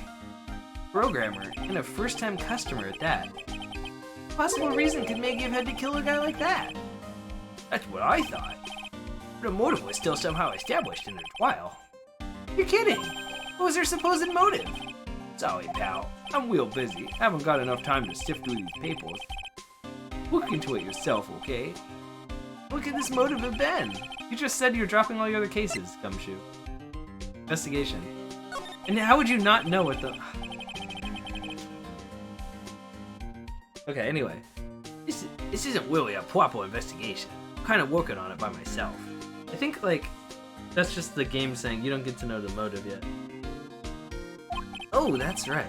Programmer, and a first-time customer at that. What possible reason could Maggie have had to kill a guy like that? That's what I thought. But a motive was still somehow established in a trial. You're kidding! What was her supposed motive? Sorry, pal. I'm real busy. Haven't got enough time to sift through these papers. Look into it yourself, okay? What could this motive have been? You just said you're dropping all your other cases, Gumshoe. Investigation. And how would you not know what the... Okay, anyway. This isn't really a proper investigation. I'm kind of working on it by myself. I think, like, that's just the game saying you don't get to know the motive yet. Oh, that's right.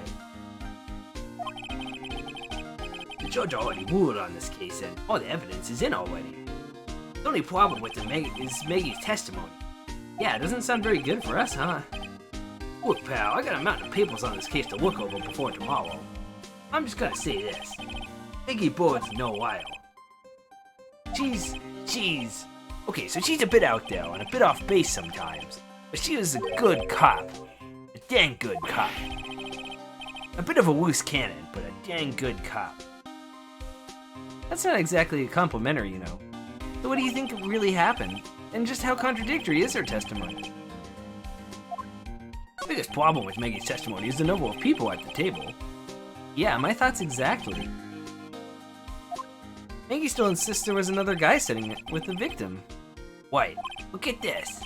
The judge already ruled on this case and all the evidence is in already. The only problem with is Maggie's testimony. Yeah, it doesn't sound very good for us, huh? Look, pal, I got a mountain of papers on this case to look over before tomorrow. I'm just gonna say this. Maggie Bird's no liar. She's... Okay, so she's a bit out there and a bit off base sometimes. But she was a good cop. A dang good cop. A bit of a loose cannon, but a dang good cop. That's not exactly complimentary, you know. So what do you think really happened? And just how contradictory is her testimony? The biggest problem with Maggie's testimony is the number of people at the table. Yeah, my thoughts exactly. Maggie still insists there was another guy sitting with the victim. Wait, look at this.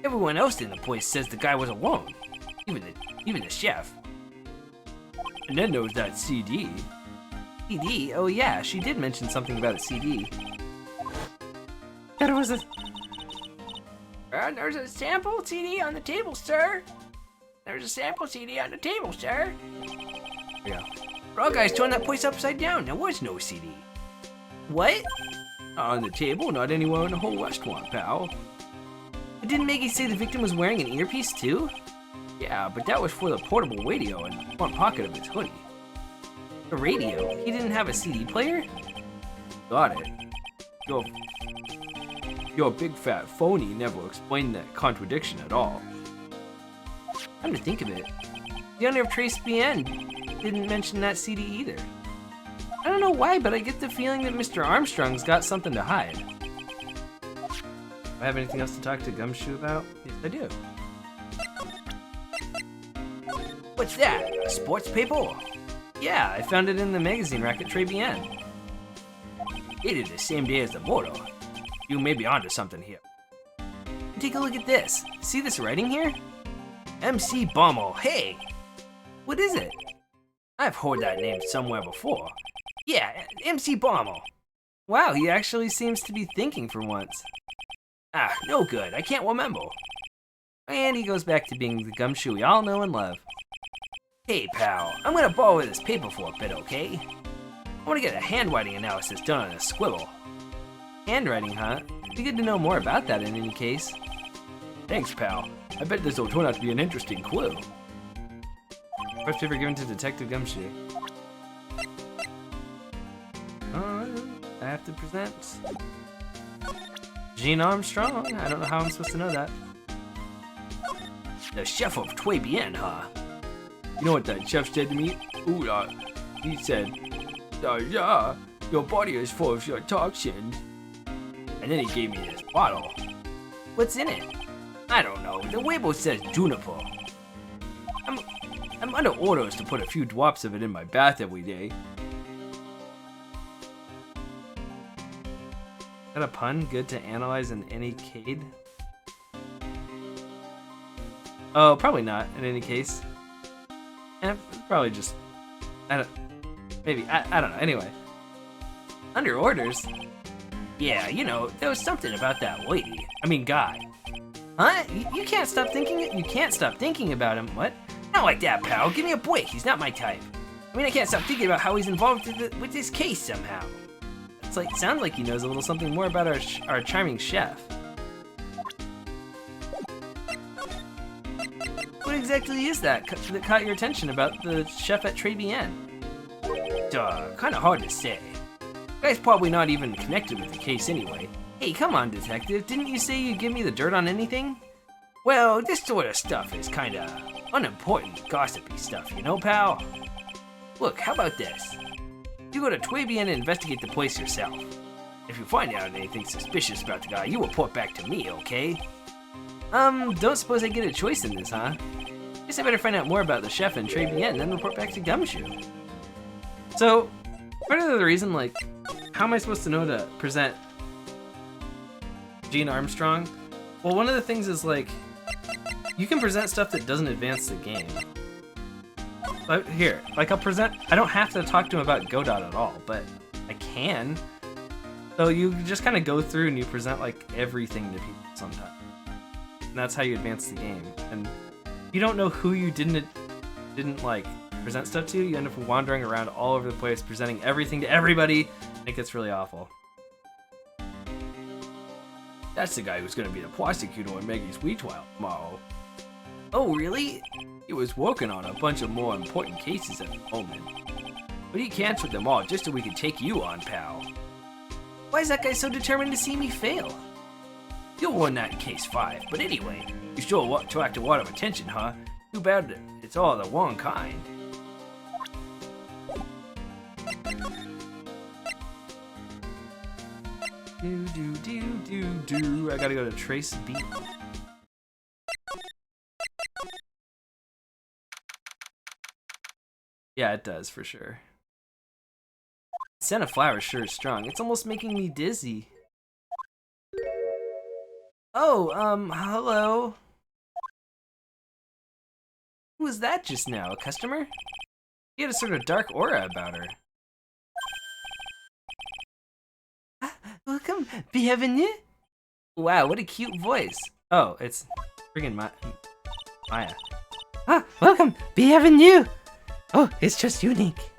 Everyone else in the place says the guy was alone. Even the chef. And then there was that CD. CD? Oh yeah, she did mention something about a CD. There was a... There's a sample CD on the table, sir. There's a sample CD on the table, sir. Yeah. Our guys turned that place upside down. There was no CD. What? On the table, not anywhere in the whole restaurant, pal. But didn't Maggie say the victim was wearing an earpiece too? Yeah, but that was for the portable radio in the front pocket of his hoodie. A radio? He didn't have a CD player? Got it. Your big fat phony never explained that contradiction at all. Come to think of it, the owner of Trace BN didn't mention that CD either. I don't know why, but I get the feeling that Mr. Armstrong's got something to hide. Do I have anything else to talk to Gumshoe about? Yes, I do. What's that? A sports paper? Yeah, I found it in the magazine rack at Trey BN. Dated the same day as the murder. You may be onto something here. Take a look at this. See this writing here? MC Bomber, hey! What is it? I've heard that name somewhere before. Yeah, MC Bomber. Wow, he actually seems to be thinking for once. Ah, no good, I can't remember. And he goes back to being the Gumshoe we all know and love. Hey pal, I'm gonna borrow this paper for a bit, okay? I wanna get a handwriting analysis done on a squirrel. Handwriting, huh? Be good to know more about that in any case. Thanks, pal. I bet this will turn out to be an interesting clue. First paper given to Detective Gumshoe. I have to present Gene Armstrong. I don't know how I'm supposed to know that. The chef of Tway Bien, huh? You know what that chef said to me? Ooh, he said, yeah, your body is full of your toxins. And then he gave me this bottle. What's in it? I don't know. The label says juniper. I'm under orders to put a few drops of it in my bath every day. Is that a pun good to analyze in any cade? Oh, probably not. In any case, probably just I don't know. Anyway, under orders. Yeah, you know, there was something about that lady. I mean, guy. Huh? You can't stop thinking it. You can't stop thinking about him. What? Not like that, pal. Give me a break. He's not my type. I mean, I can't stop thinking about how he's involved with this case somehow. Sounds like he knows a little something more about our charming chef. What exactly is that caught your attention about the chef at Très Bien? Kinda hard to say. The guy's probably not even connected with the case anyway. Hey, come on, detective. Didn't you say you'd give me the dirt on anything? Well, this sort of stuff is kinda unimportant, gossipy stuff, you know, pal? Look, how about this? You go to Très Bien and investigate the place yourself. If you find out anything suspicious about the guy, you report back to me, okay? Don't suppose I get a choice in this, huh? Guess I better find out more about the chef and Très Bien and then report back to Gumshoe. So, part of the reason, like, how am I supposed to know to present Gene Armstrong? Well, one of the things is, like, you can present stuff that doesn't advance the game. But here, like, I don't have to talk to him about Godot at all, but I can. So you just kind of go through and you present, like, everything to people sometimes. And that's how you advance the game. And you don't know who you didn't like, present stuff to. You end up wandering around all over the place, presenting everything to everybody, and it gets really awful. That's the guy who's going to be the prosecutor on Maggie's Wee trial tomorrow. Oh, really? He was working on a bunch of more important cases at the moment. But he canceled them all just so we could take you on, pal. Why is that guy so determined to see me fail? You'll win that in case 5, but anyway, you sure attract a lot of attention, huh? Too bad it's all the wrong kind. I gotta go to Trace Beat. Yeah, it does, for sure. Scent of flowers sure is strong. It's almost making me dizzy. Oh, hello. Who was that just now? A customer? She had a sort of dark aura about her. Welcome, bienvenue. Wow, what a cute voice. Oh, it's friggin' Maya. Welcome, bienvenue. Oh, it's just unique.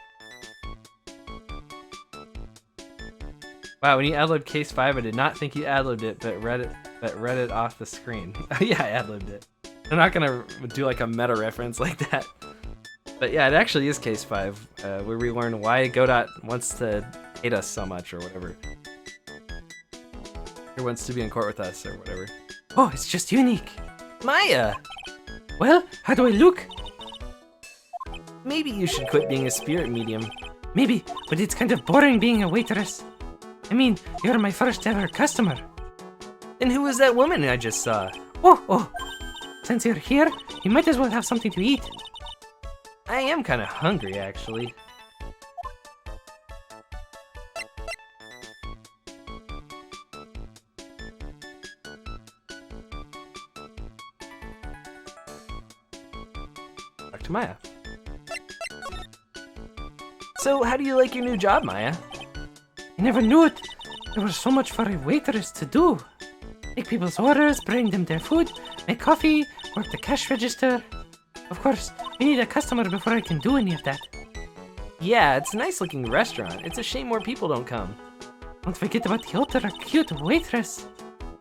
Wow, when you ad-libbed case 5, I did not think you ad-libbed it, but read it off the screen. Yeah, I ad-libbed it. I'm not gonna do like a meta reference like that. But yeah, it actually is case 5, where we learn why Godot wants to hate us so much, or whatever. Or wants to be in court with us, or whatever. Oh, it's just unique. Maya! Well, how do I look? Maybe you should quit being a spirit medium. Maybe, but it's kind of boring being a waitress. I mean, you're my first ever customer. Then who was that woman I just saw? Oh, since you're here, you might as well have something to eat. I am kind of hungry, actually. Back to Maya. So, how do you like your new job, Maya? I never knew it. There was so much for a waitress to do. Take people's orders, bring them their food, make coffee, work the cash register. Of course, we need a customer before I can do any of that. Yeah, it's a nice looking restaurant. It's a shame more people don't come. Don't forget about the ultra cute waitress.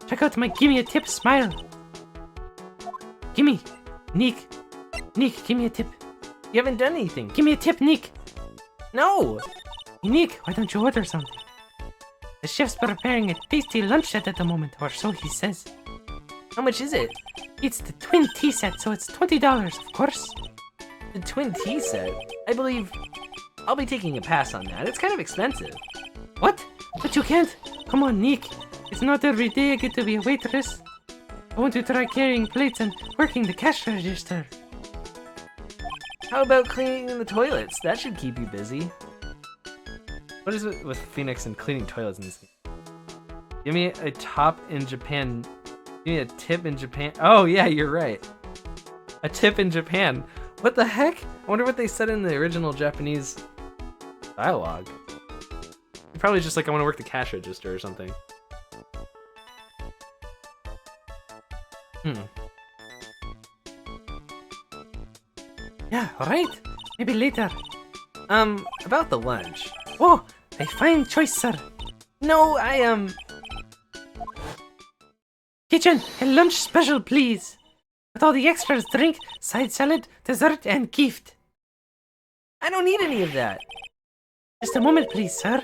Check out my gimme a tip smile. Gimme, Nick, give me a tip. You haven't done anything. Give me a tip, Nick. No! Hey, Nick, why don't you order something? The chef's preparing a tasty lunch set at the moment, or so he says. How much is it? It's the twin tea set, so it's $20, of course. The twin tea set? I believe I'll be taking a pass on that. It's kind of expensive. What? But you can't. Come on, Nick. It's not every day I get to be a waitress. I want to try carrying plates and working the cash register. How about cleaning the toilets? That should keep you busy. What is it with Phoenix and cleaning toilets in this game? Give me a top in Japan. Give me a tip in Japan. Oh, yeah, you're right. A tip in Japan. What the heck? I wonder what they said in the original Japanese dialogue. Probably just like, I want to work the cash register or something. Yeah, alright. Maybe later. About the lunch. Oh, a fine choice, sir. No, Kitchen, a lunch special, please. With all the extras, drink, side salad, dessert, and gift. I don't need any of that. Just a moment, please, sir.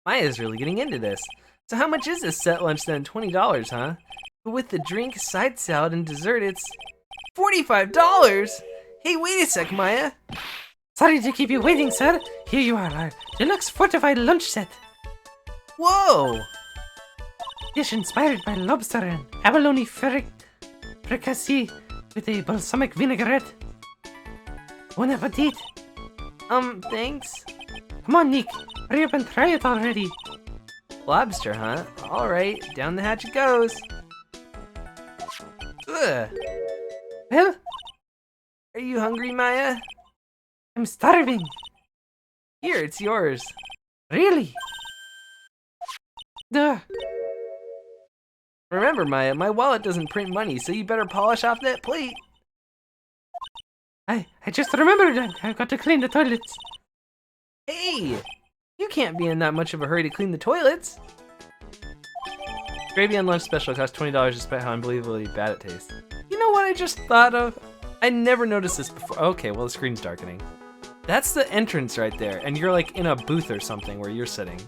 Maya's really getting into this. So how much is this set lunch then? $20, huh? But with the drink, side salad, and dessert, it's $45! Hey, wait a sec, Maya. Sorry to keep you waiting, sir. Here you are, our deluxe fortified lunch set. Whoa! Dish inspired by lobster and abalone fricassee with a balsamic vinaigrette. Bon appetit. Thanks. Come on, Nick. Hurry up and try it already. Lobster, huh? Alright, down the hatch it goes. Ugh. Well, Are you hungry, Maya? I'm starving. Here, it's yours. Really? Duh. Remember, Maya, my wallet doesn't print money, so you better polish off that plate. I just remembered I've got to clean the toilets. Hey! You can't be in that much of a hurry to clean the toilets. Gravy on lunch special costs $20 despite how unbelievably bad it tastes. You know what I just thought of? I never noticed this before. Okay, well the screen's darkening. That's the entrance right there, and you're like in a booth or something where you're sitting.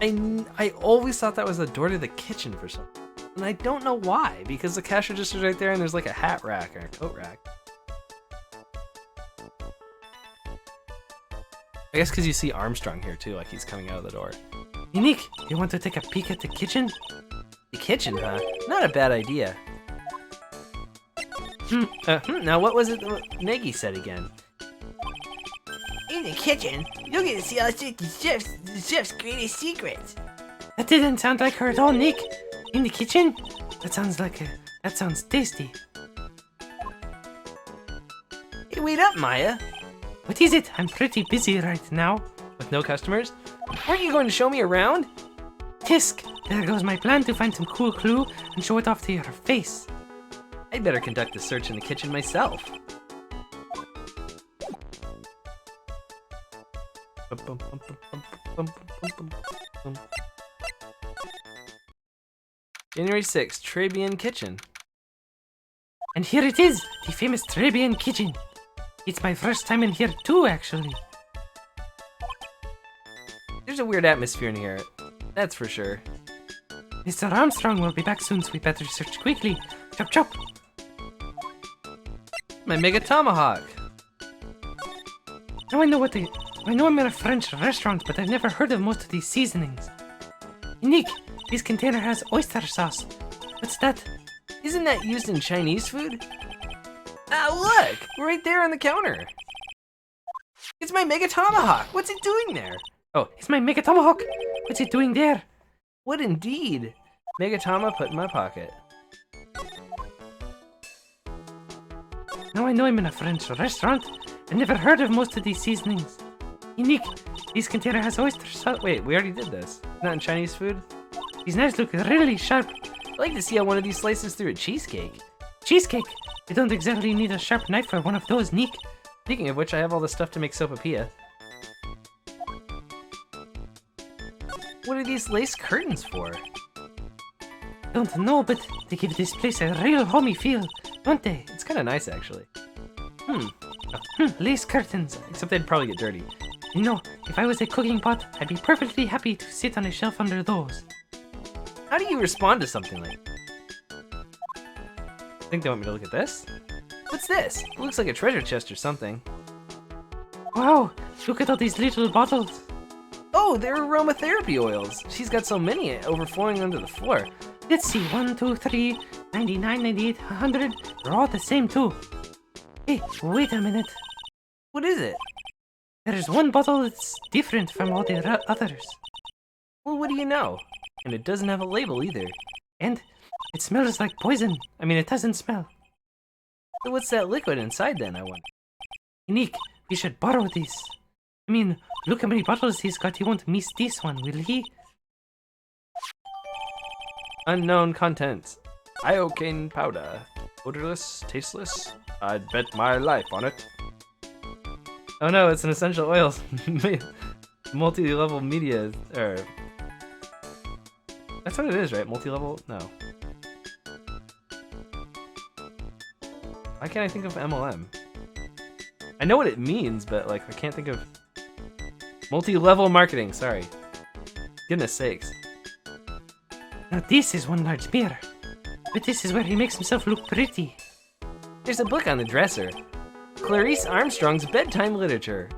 I always thought that was the door to the kitchen for some reason. And I don't know why, because the cash register's right there and there's like a hat rack or a coat rack. I guess because you see Armstrong here too, like he's coming out of the door. Unique, you want to take a peek at the kitchen? The kitchen, huh? Not a bad idea. Now what was it that Maggie said again? In the kitchen, you'll get to see all the chef's greatest secrets. That didn't sound like her at all, Nick. In the kitchen? That sounds tasty. Hey, wait up, Maya. What is it? I'm pretty busy right now. With no customers? Weren't you going to show me around? Tisk! There goes my plan to find some cool clue and show it off to your face. I'd better conduct the search in the kitchen myself. January 6th, Trabian Kitchen. And here it is, the famous Trabian kitchen. It's my first time in here too, actually. There's a weird atmosphere in here, that's for sure. Mr. Armstrong will be back soon, so we better search quickly. Chop chop! My Mega Tomahawk. Now I know I'm in a French restaurant, but I've never heard of most of these seasonings. Unique, this container has oyster sauce. What's that? Isn't that used in Chinese food? Ah, look! Right there on the counter. It's my Mega Tomahawk. What's it doing there? Oh, it's my Mega Tomahawk. What's it doing there? What indeed? Mega Tama put in my pocket. Now I know I'm in a French restaurant. I've never heard of most of these seasonings. Unique, this container has oyster sauce. Wait, we already did this. Not in Chinese food? These knives look really sharp. I'd like to see how one of these slices through a cheesecake. Cheesecake? You don't exactly need a sharp knife for one of those, Nick. Speaking of which, I have all the stuff to make sopapilla. What are these lace curtains for? Don't know, but they give this place a real homey feel, don't they? It's kind of nice, actually. Lace curtains. Except they'd probably get dirty. You know, if I was a cooking pot, I'd be perfectly happy to sit on a shelf under those. How do you respond to something like that? I think they want me to look at this? What's this? It looks like a treasure chest or something. Wow, look at all these little bottles. Oh, they're aromatherapy oils. She's got so many overflowing onto the floor. Let's see, 1, 2, 3, 99, 98, 100. They're all the same too. Hey, wait a minute. What is it? There's one bottle that's different from all the others. Well, what do you know? And it doesn't have a label either. And It smells like poison. I mean, it doesn't smell. So what's that liquid inside then, I wonder? Nick, we should borrow this. I mean, look how many bottles he's got. He won't miss this one, will he? Unknown contents. Iocane powder. Odorless, tasteless. I'd bet my life on it. Oh no, it's an essential oils. Multi-level media, or... That's what it is, right? Multi-level? No. Why can't I think of MLM? I know what it means, but like I can't think of... Multi-level marketing, sorry. Goodness sakes. Now this is one large mirror. But this is where he makes himself look pretty. There's a book on the dresser. Clarice Armstrong's bedtime literature.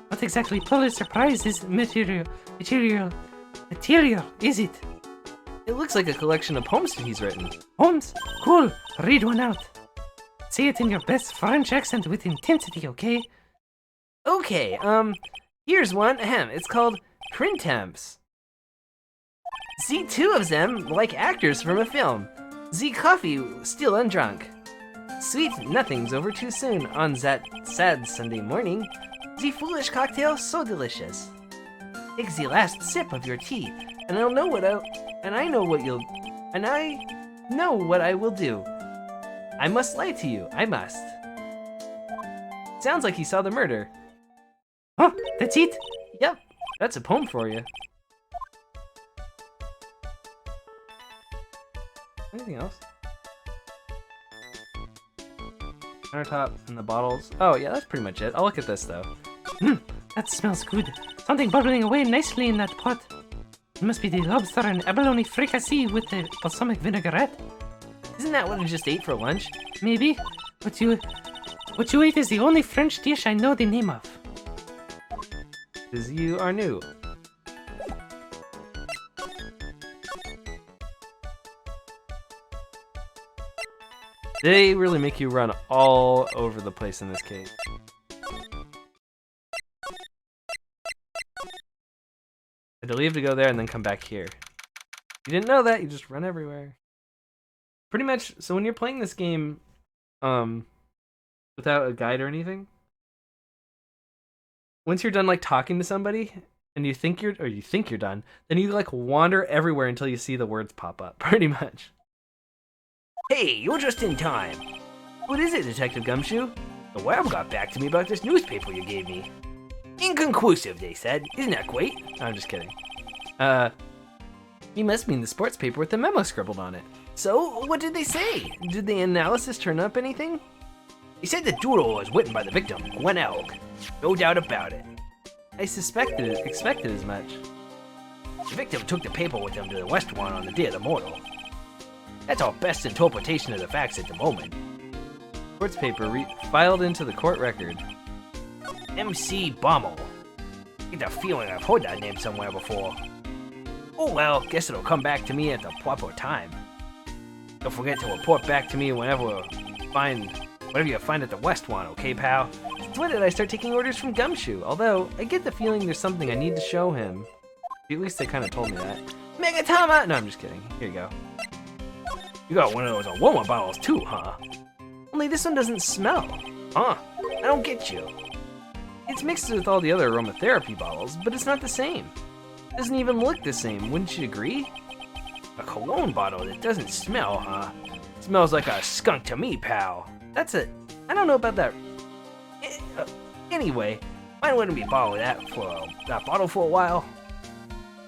What exactly Pulitzer Prize is material, is it? It looks like a collection of poems that he's written. Holmes? Cool. Read one out. Say it in your best French accent with intensity, okay? Okay, here's one. It's called Printemps. See two of them like actors from a film. The coffee still undrunk. Sweet nothings over too soon on that sad Sunday morning. The foolish cocktail so delicious. Take the last sip of your tea, and I know what I will do. I must lie to you. I must. Sounds like he saw the murder. Huh? That's it? Yep, that's a poem for you. Anything else? Countertop and the bottles. Oh yeah, that's pretty much it. I'll look at this though. That smells good. Something bubbling away nicely in that pot. It must be the lobster and abalone fricassee with the balsamic vinaigrette. Isn't that what I just ate for lunch? Maybe. What you ate is the only French dish I know the name of. Because you are new. They really make you run all over the place in this case. I had to leave to go there and then come back here. You didn't know that, you just run everywhere. Pretty much, so when you're playing this game, without a guide or anything, once you're done like talking to somebody, and you think you're done, then you like wander everywhere until you see the words pop up, pretty much. Hey, you're just in time. What is it, Detective Gumshoe? The web got back to me about this newspaper you gave me. Inconclusive, they said. Isn't that quaint? I'm just kidding. You must mean the sports paper with the memo scribbled on it. So, what did they say? Did the analysis turn up anything? They said the doodle was written by the victim, Gwen Elk. No doubt about it. I expected as much. The victim took the paper with him to the West one on the day of the murder. That's our best interpretation of the facts at the moment. Sports paper filed into the court record. MC Bommel. I get the feeling I've heard that name somewhere before. Oh well, guess it'll come back to me at the proper time. Don't forget to report back to me whatever you find at the West one, okay, pal? Since when did I start taking orders from Gumshoe? Although, I get the feeling there's something I need to show him. At least they kind of told me that. Megatama! No, I'm just kidding. Here you go. You got one of those aroma bottles too, huh? Only this one doesn't smell. Huh? I don't get you. It's mixed with all the other aromatherapy bottles, but it's not the same. It doesn't even look the same, wouldn't you agree? A cologne bottle that doesn't smell, huh? Smells like a skunk to me, pal. That's it. I don't know about that. Anyway, might want to be borrowing that bottle for a while.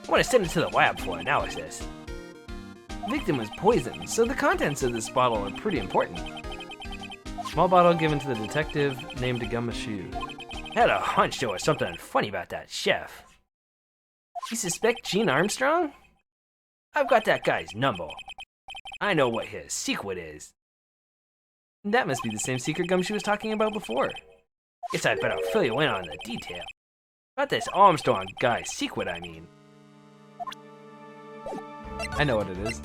I want to send it to the lab for analysis. The victim was poisoned, so the contents of this bottle are pretty important. Small bottle given to the detective named Gumshoe. Had a hunch there was something funny about that chef. You suspect Gene Armstrong? I've got that guy's number. I know what his secret is. That must be the same secret Gumshoe was talking about before. Guess I'd better fill you in on the detail. About this Armstrong guy's secret, I mean. I know what it is.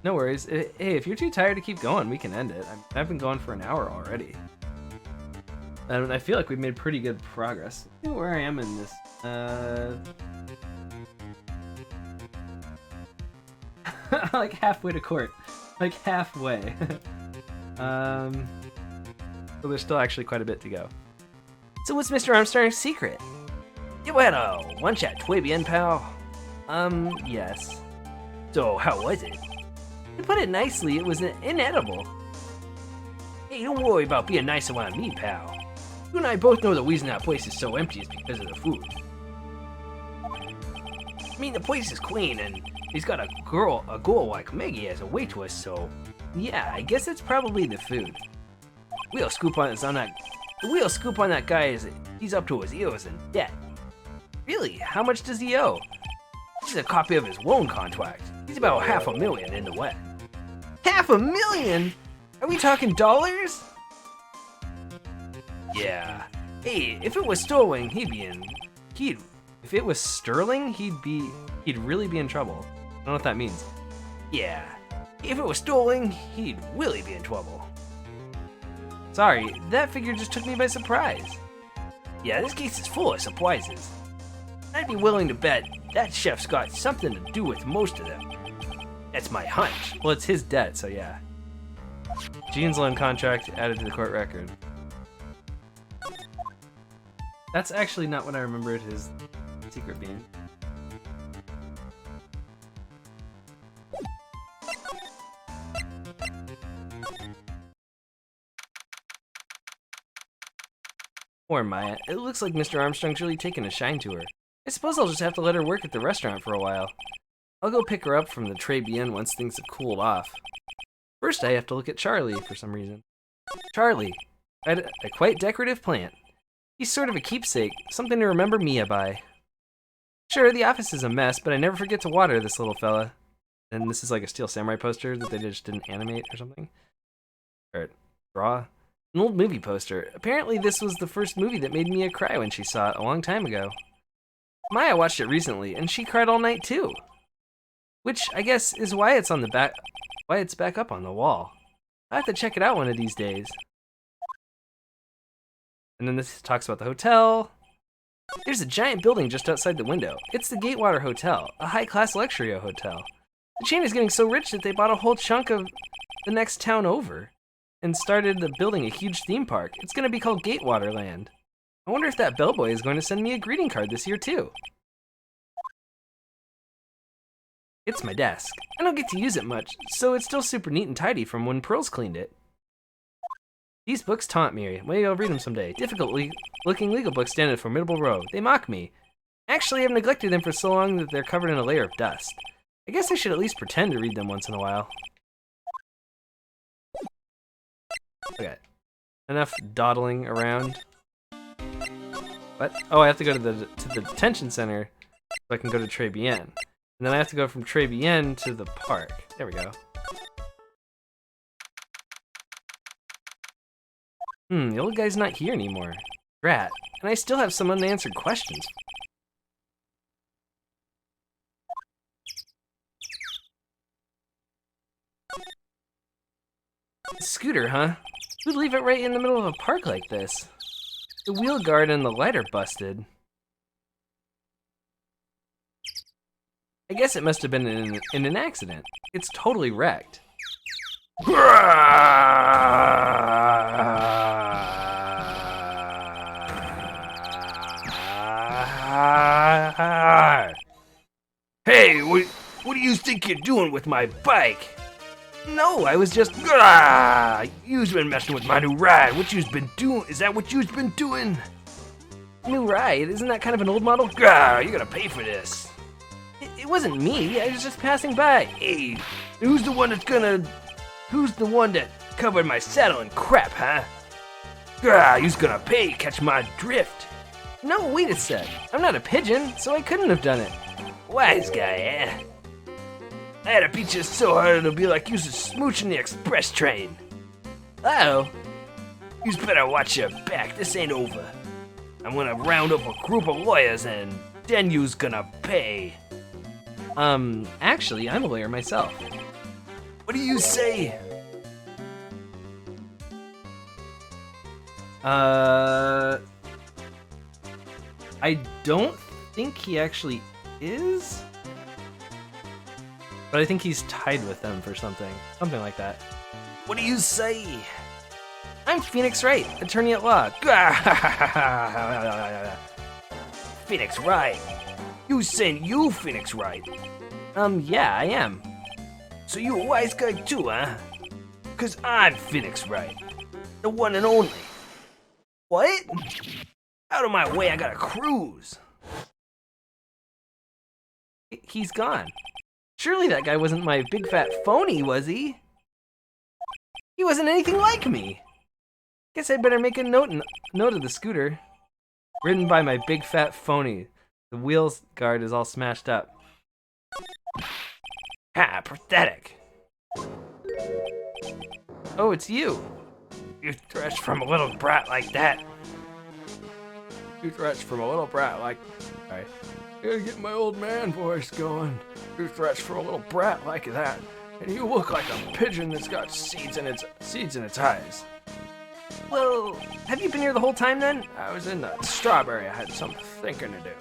No worries. Hey, if you're too tired to keep going, we can end it. I've been going for an hour already. And I feel like we've made pretty good progress. Let's see where I am in this. like halfway to court. Like halfway. So there's still actually quite a bit to go. So what's Mr. Armstrong's secret? You had a lunch at Twibian, pal? Yes. So, how was it? To put it nicely, it was inedible. Hey, don't worry about being nice around me, pal. You and I both know the reason that place is so empty is because of the food. I mean, the place is clean, and he's got a girl like Maggie as a waitress, so Yeah, I guess it's probably the food. the real scoop on that guy is that he's up to his ears in debt. Really? How much does he owe? This is a copy of his loan contract. He's about $500,000 in the wet. $500,000? Are we talking dollars? Yeah. Hey, if it was Sterling, If it was sterling, he'd really be in trouble. I don't know what that means. yeah. If it was Sterling, he'd really be in trouble. Sorry, that figure just took me by surprise. Yeah, this case is full of surprises. I'd be willing to bet that chef's got something to do with most of them. That's my hunch. Well, it's his debt, so yeah. Gene's loan contract added to the court record. That's actually not what I remembered his secret being. Poor Maya. It looks like Mr. Armstrong's really taking a shine to her. I suppose I'll just have to let her work at the restaurant for a while. I'll go pick her up from the Très Bien once things have cooled off. First, I have to look at Charlie for some reason. Charlie. I had a quite decorative plant. He's sort of a keepsake, something to remember Mia by. Sure, the office is a mess, but I never forget to water this little fella. And this is like a Steel Samurai poster that they just didn't animate or something. Or draw. An old movie poster. Apparently this was the first movie that made Mia cry when she saw it a long time ago. Maya watched it recently, and she cried all night too. Which, I guess, is why it's back up on the wall. I have to check it out one of these days. And then this talks about the hotel. There's a giant building just outside the window. It's the Gatewater Hotel, a high-class luxury hotel. The chain is getting so rich that they bought a whole chunk of the next town over and started building a huge theme park. It's going to be called Gatewater Land. I wonder if that bellboy is going to send me a greeting card this year too. It's my desk. I don't get to use it much, so it's still super neat and tidy from when Pearls cleaned it. These books taunt me. Maybe I'll read them someday. Difficult-looking legal books stand in a formidable row. They mock me. Actually, I've neglected them for so long that they're covered in a layer of dust. I guess I should at least pretend to read them once in a while. Okay. Enough dawdling around. What? Oh, I have to go to the detention center so I can go to Très Bien. And then I have to go from Très Bien to the park. There we go. The old guy's not here anymore. Drat. And I still have some unanswered questions. Scooter, huh? Who'd leave it right in the middle of a park like this? The wheel guard and the light are busted. I guess it must have been in an accident. It's totally wrecked. Hey, what do you think you're doing with my bike? No, I was just... You've been messing with my new ride. What you've been doing? Is that what you've been doing? New ride? Isn't that kind of an old model? You're gonna pay for this. It wasn't me. I was just passing by. Hey, who's the one that covered my saddle in crap, huh? Who's gonna pay? Catch my drift. No, wait a sec. I'm not a pigeon, so I couldn't have done it. Wise guy, eh? I had to beat you so hard it'll be like you smooching the express train. Uh-oh. You better watch your back. This ain't over. I'm gonna round up a group of lawyers and then you's gonna pay. Actually, I'm a lawyer myself. What do you say? I don't think he actually is. But I think he's tied with them for something. Something like that. What do you say? I'm Phoenix Wright, attorney at law. Phoenix Wright? You saying you Phoenix Wright? Yeah, I am. So you a wise guy too, huh? Cause I'm Phoenix Wright. The one and only. What? Out of my way, I got a cruise. He's gone. Surely that guy wasn't my big fat phony, was he? He wasn't anything like me. Guess I'd better make a note of the scooter. Ridden by my big fat phony. The wheels guard is all smashed up. Ah, pathetic. Oh, it's you. You threats from a little brat like that. You threats from a little brat like... Sorry. I gotta get my old man voice going. You threats from a little brat like that. And you look like a pigeon that's got seeds in its eyes. Well, have you been here the whole time then? I was in the strawberry. I had some thinking to do.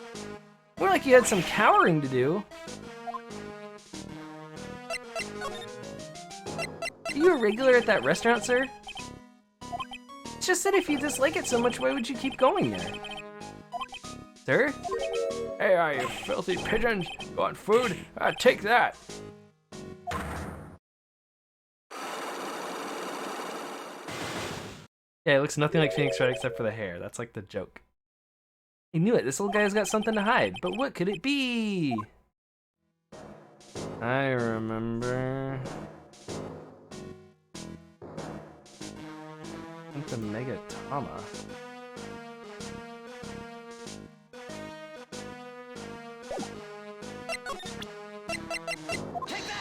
More like you had some cowering to do. Are you a regular at that restaurant, sir? It's just that if you dislike it so much, why would you keep going there? Sir? Hey, are you filthy pigeons? You want food? Take that. Yeah, it looks nothing like Phoenix Wright except for the hair. That's like the joke. I knew it. This little guy's got something to hide. But what could it be? I remember. The Megatama.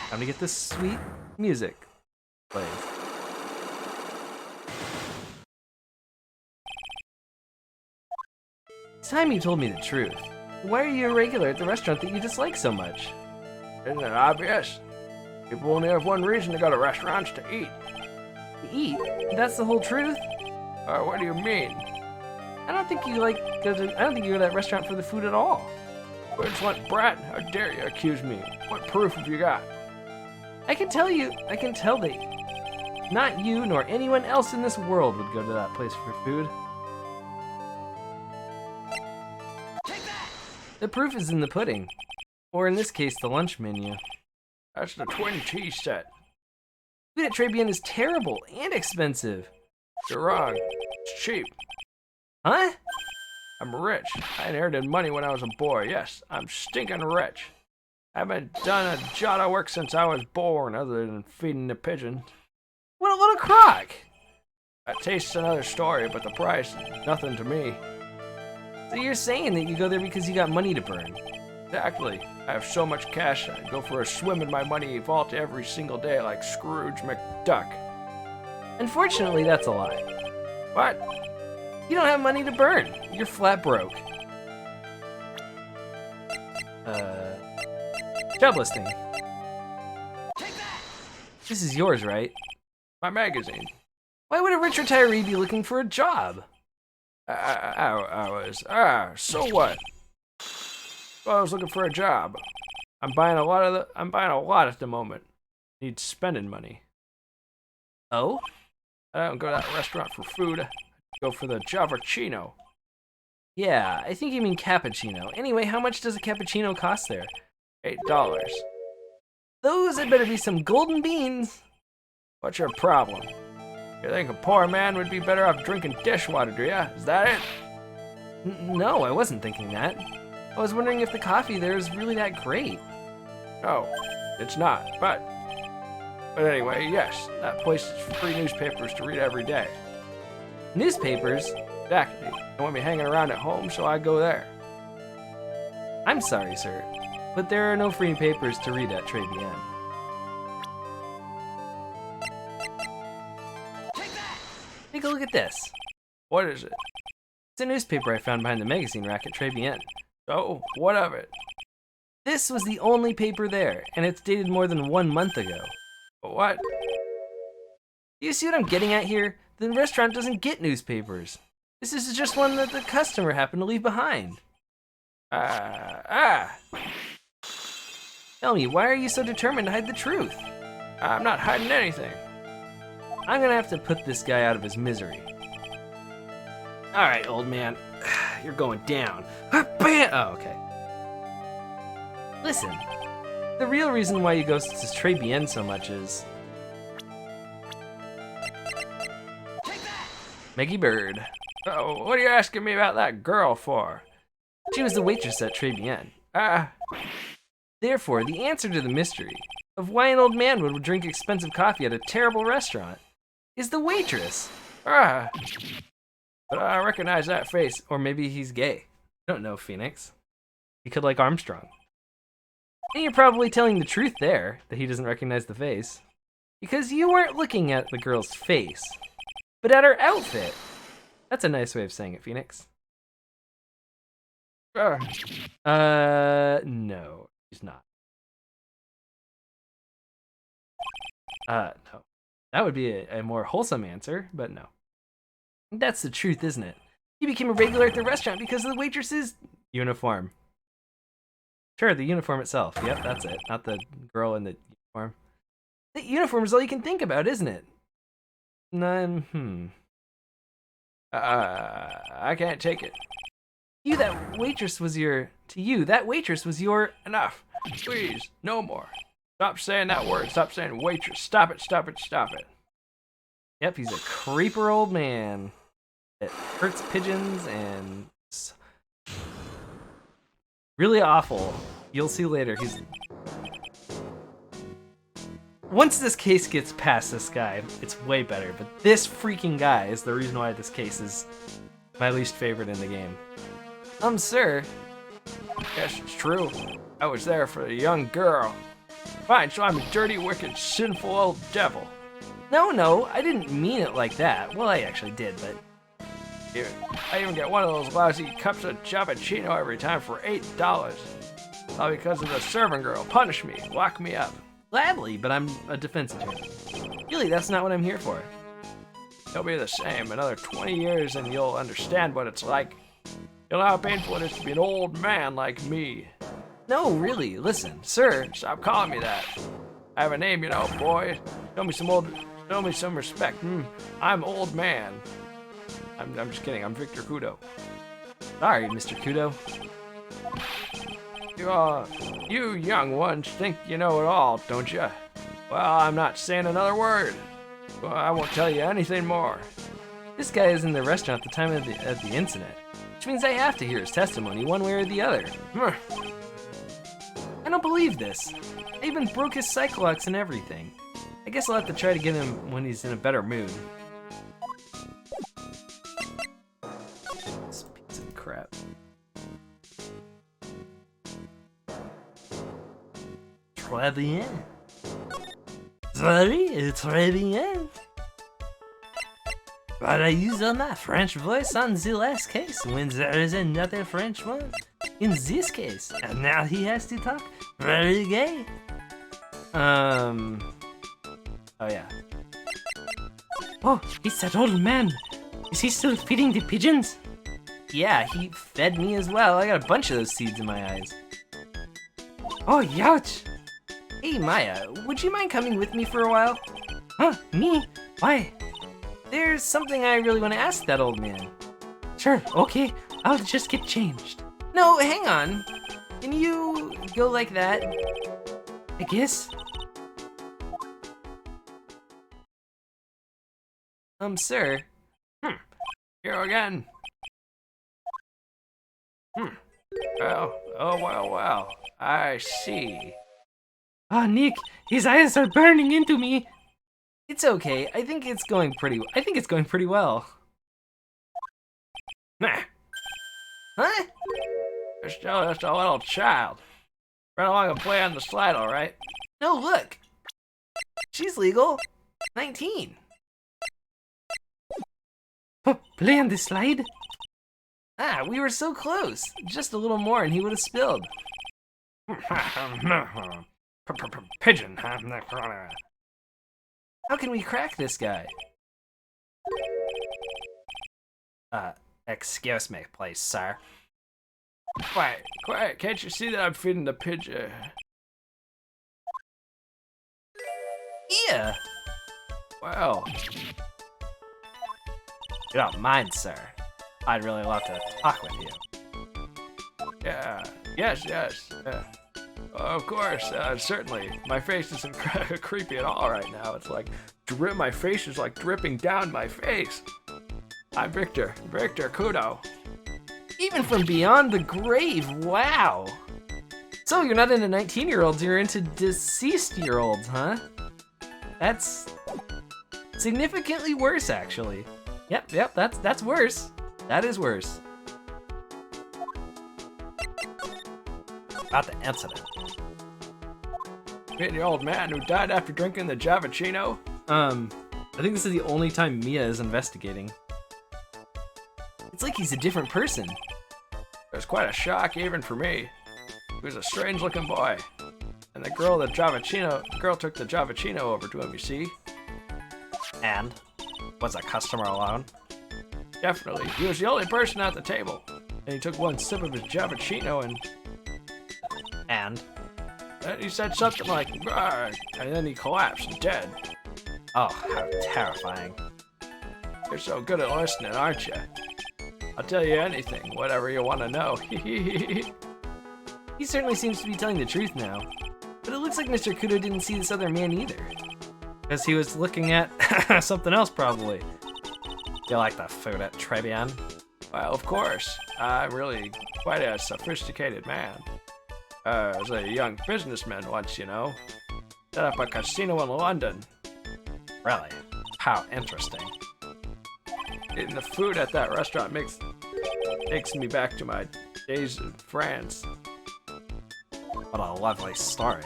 Time to get this sweet music played. It's time you told me the truth. Why are you a regular at the restaurant that you dislike so much? Isn't it obvious? People only have one reason to go to restaurants: to eat. To eat? That's the whole truth? What do you mean? I don't think you go to that restaurant for the food at all. Which one, brat? How dare you accuse me? What proof have you got? I can tell that not you nor anyone else in this world would go to that place for food. Take that! The proof is in the pudding. Or in this case, the lunch menu. That's the twin cheese set. Food at Trebien is terrible and expensive. You're wrong. It's cheap. Huh? I'm rich. I inherited money when I was a boy. Yes, I'm stinking rich. I haven't done a jot of work since I was born other than feeding the pigeon. What a little crock! That tastes another story, but the price is nothing to me. So you're saying that you go there because you got money to burn? Exactly. I have so much cash, I go for a swim in my money vault every single day like Scrooge McDuck. Unfortunately, that's a lie. What? You don't have money to burn. You're flat broke. Job listing. Take that! This is yours, right? My magazine. Why would a rich retiree be looking for a job? So what? Well, I was looking for a job. I'm buying a lot at the moment. Need spending money. Oh? I don't go to that restaurant for food. I go for the Javaccino. Yeah, I think you mean cappuccino. Anyway, how much does a cappuccino cost there? $8. Those had better be some golden beans. What's your problem? You think a poor man would be better off drinking dishwater, do ya? Is that it? No, I wasn't thinking that. I was wondering if the coffee there is really that great. No, it's not, but anyway, yes, that place is free newspapers to read every day. Newspapers? Exactly. I want me hanging around at home, so I go there. I'm sorry, sir, but there are no free papers to read at Trebien. Take a look at this. What is it? It's a newspaper I found behind the magazine rack at Trebien. So, what of it? This was the only paper there, and it's dated more than 1 month ago. What? You see what I'm getting at here? The restaurant doesn't get newspapers. This is just one that the customer happened to leave behind. Tell me, why are you so determined to hide the truth? I'm not hiding anything. I'm gonna have to put this guy out of his misery. Alright, old man. You're going down. Bam! Oh, okay. Listen, the real reason why you go to Très Bien so much is... Maggie Bird. Oh, what are you asking me about that girl for? She was the waitress at Très Bien. Therefore, the answer to the mystery of why an old man would drink expensive coffee at a terrible restaurant is the waitress. But I recognize that face. Or maybe he's gay. I don't know, Phoenix. He could like Armstrong. And you're probably telling the truth there, that he doesn't recognize the face. Because you weren't looking at the girl's face, but at her outfit. That's a nice way of saying it, Phoenix. No, she's not. No. That would be a more wholesome answer, but no. That's the truth, isn't it? You became a regular at the restaurant because of the waitress's uniform. Sure, the uniform itself. Yep, that's it. Not the girl in the uniform. The uniform is all you can think about, isn't it? I can't take it. To you, that waitress was your... Enough. Please, no more. Stop saying that word. Stop saying waitress. Stop it, stop it, stop it. Yep, he's a creeper old man that hurts pigeons and really awful. You'll see later. Once this case gets past this guy, it's way better. But this freaking guy is the reason why this case is my least favorite in the game. Sir. Yes, it's true. I was there for a young girl. Fine, so I'm a dirty, wicked, sinful old devil. No, I didn't mean it like that. Well, I actually did, but... I even get one of those lousy cups of cappuccino every time for $8. All because of the servant girl. Punish me. Lock me up. Gladly, but I'm a defense attorney. Really, that's not what I'm here for. It'll be the same. Another 20 years and you'll understand what it's like. You'll know how painful it is to be an old man like me. No, really, listen, sir. Stop calling me that. I have a name, you know, boy. Show me some respect. I'm old man. I'm just kidding. I'm Victor Kudo. Sorry, Mr. Kudo. You young ones think you know it all, don't you? Well, I'm not saying another word. Well, I won't tell you anything more. This guy is in the restaurant at the time of the incident, which means I have to hear his testimony one way or the other. I don't believe this. I even broke his psycholocks and everything. I guess I'll have to try to get him when he's in a better mood. This piece of crap. Très bien. Très bien. But I used my French voice on the last case when there is another French one in this case, and now he has to talk very gay. Oh yeah. Oh, it's that old man. Is he still feeding the pigeons? Yeah, he fed me as well. I got a bunch of those seeds in my eyes. Oh, youch. Hey Maya, would you mind coming with me for a while? Huh, me? Why? There's something I really want to ask that old man. Sure, okay. I'll just get changed. No, hang on. Can you go like that? I guess. Sir. You again. Well. I see. Ah, Nick, his eyes are burning into me. It's okay. I think it's going pretty well. Nah. Huh? You're still just a little child. Run along and play on the slide, alright? No, look. She's legal. 19. Oh, play on the slide? Ah, we were so close. Just a little more and he would have spilled. Pigeon. How can we crack this guy? Excuse me, please, sir. Quiet. Can't you see that I'm feeding the pigeon? Mia! Well, You don't mind, sir. I'd really love to talk with you. yeah, yes, yeah. Of course, certainly. My face isn't creepy at all right now. It's like, my face is like dripping down my face. I'm Victor Kudo. Even from beyond the grave, wow! So you're not into 19-year-olds, you're into deceased-year-olds, huh? That's significantly worse, actually. Yep, that's worse. That is worse. About the incident. Mean the old man who died after drinking the Javachino? I think this is the only time Mia is investigating. It's like he's a different person. It was quite a shock even for me. He was a strange-looking boy. And the girl took the Javachino over to him, you see? And? Was a customer alone? Definitely. He was the only person at the table. And he took one sip of his Javachino And? and he said something like, "Grr," and then he collapsed dead. Oh, how terrifying. You're so good at listening, aren't you? I'll tell you anything, whatever you want to know. He certainly seems to be telling the truth now. But it looks like Mr. Kudo didn't see this other man either. Because he was looking at something else, probably. You like the food at Trebian? Well, of course. I'm really quite a sophisticated man. I was a young businessman once, you know. Set up a casino in London. Really? How interesting. Eating the food at that restaurant takes me back to my days in France. What a lovely story.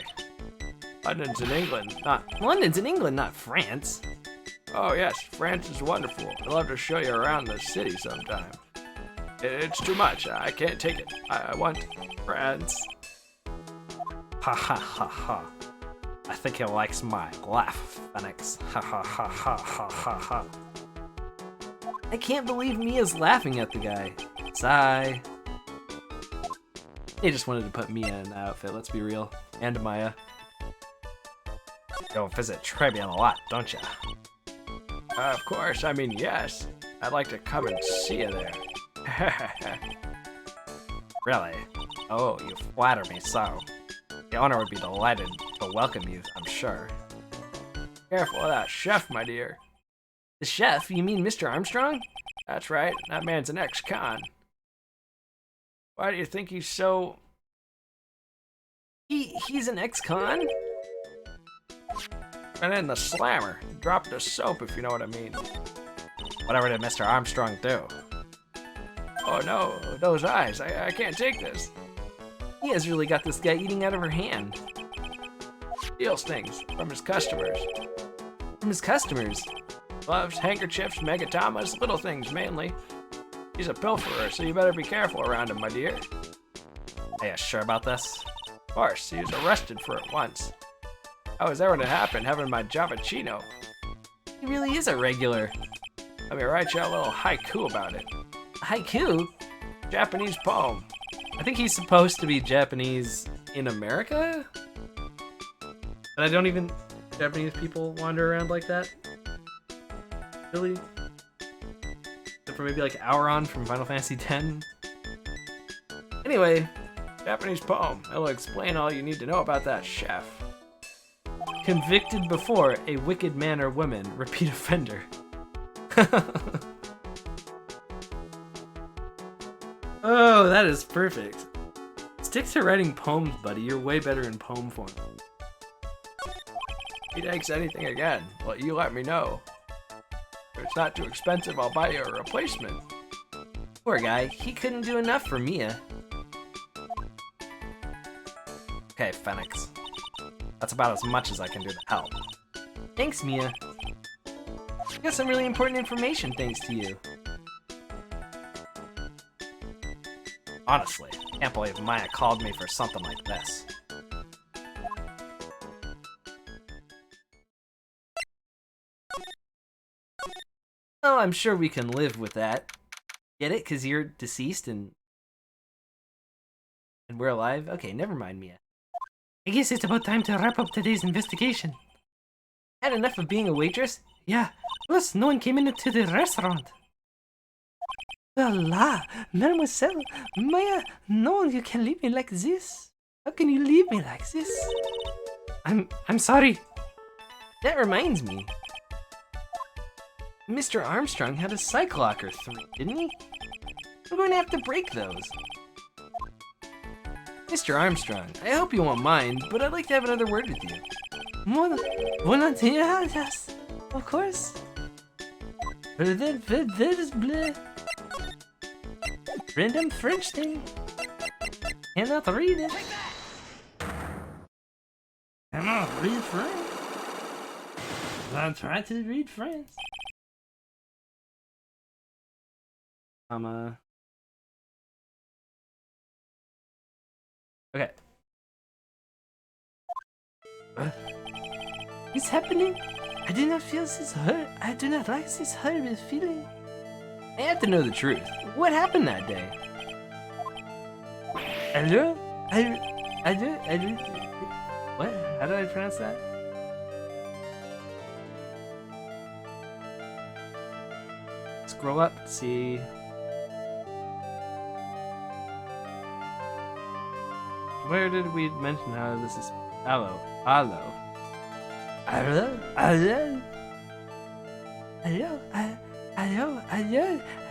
London's in England, London's in England, not France. Oh yes, France is wonderful. I'd love to show you around the city sometime. It's too much. I can't take it. I want France. Ha ha ha ha. I think he likes my laugh, Phoenix. Ha ha ha ha ha ha ha. I can't believe Mia's laughing at the guy. Sigh. They just wanted to put Mia in the outfit, let's be real. And Maya. Go visit Trebian a lot, don't ya? Of course, I mean, yes. I'd like to come and see you there. Really? Oh, you flatter me so. The owner would be delighted to welcome you, I'm sure. Careful of that chef, my dear. The chef? You mean Mr. Armstrong? That's right, that man's an ex-con. Why do you think he's so... He's an ex-con? And then the slammer. Dropped the soap, if you know what I mean. Whatever did Mr. Armstrong do? Oh no, those eyes. I can't take this. He has really got this guy eating out of her hand. Steals things from his customers. From his customers? Gloves, handkerchiefs, megatamas, little things mainly. He's a pilferer, so you better be careful around him, my dear. Are you sure about this? Of course, he was arrested for it once. I was there when it happened, having my Javachino. He really is a regular. Let me write you a little haiku about it. Haiku? Japanese poem. I think he's supposed to be Japanese in America? And I don't even... Japanese people wander around like that? Really? Except for maybe like Auron from Final Fantasy X? Anyway. Japanese poem. It'll explain all you need to know about that chef. Convicted before, a wicked man or woman, repeat offender. Oh, that is perfect. Stick to writing poems, buddy. You're way better in poem form. If he takes anything again, well, you let me know. If it's not too expensive, I'll buy you a replacement. Poor guy. He couldn't do enough for Mia. Okay, Phoenix. That's about as much as I can do to help. Thanks, Mia. I got some really important information thanks to you. Honestly, can't believe Maya called me for something like this. Oh, I'm sure we can live with that. Get it? 'Cause you're deceased and we're alive? Okay, never mind, Mia. I guess it's about time to wrap up today's investigation. Had enough of being a waitress? Yeah, plus no one came into the restaurant. La, mademoiselle, Maya, no, you can't leave me like this. How can you leave me like this? I'm sorry. That reminds me. Mr. Armstrong had a psych locker 3, didn't he? I'm going to have to break those. Mr. Armstrong, I hope you won't mind, but I'd like to have another word with you. Yes, of course. Random French thing. Cannot read it. Cannot read French. I'll try to read French. Okay. What's happening? I do not feel this hurt. I do not like this horrible feeling. I have to know the truth. What happened that day? Hello? What? How did I pronounce that? Scroll up, see. Where did we mention how this is? Hello. Hello, hello. I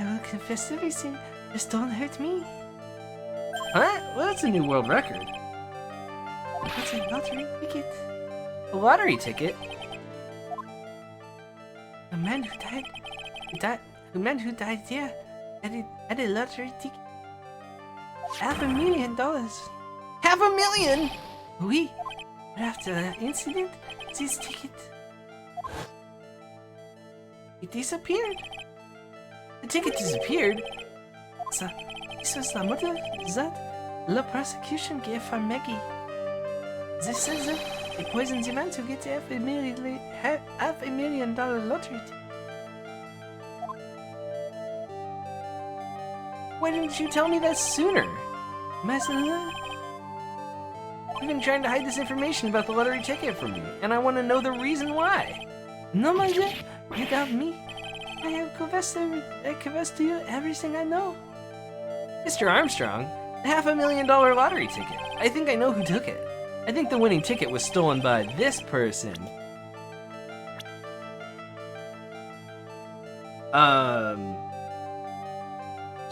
will confess everything. Just don't hurt me. Huh? Well, that's a new world record. It's a lottery ticket. A lottery ticket? The man who died there had a lottery ticket. $500,000. $500,000? Oui. But after that incident, this ticket, it disappeared. The ticket disappeared? So, this was the motive that the prosecution gave for Maggie. They said that they poisoned the man to get $500,000 lottery ticket. Why didn't you tell me that sooner? Master, You've been trying to hide this information about the lottery ticket from me, and I want to know the reason why. no, Master, you doubt me. I have confessed to you everything I know. Mr. Armstrong, the $500,000 lottery ticket. I think I know who took it. I think the winning ticket was stolen by this person.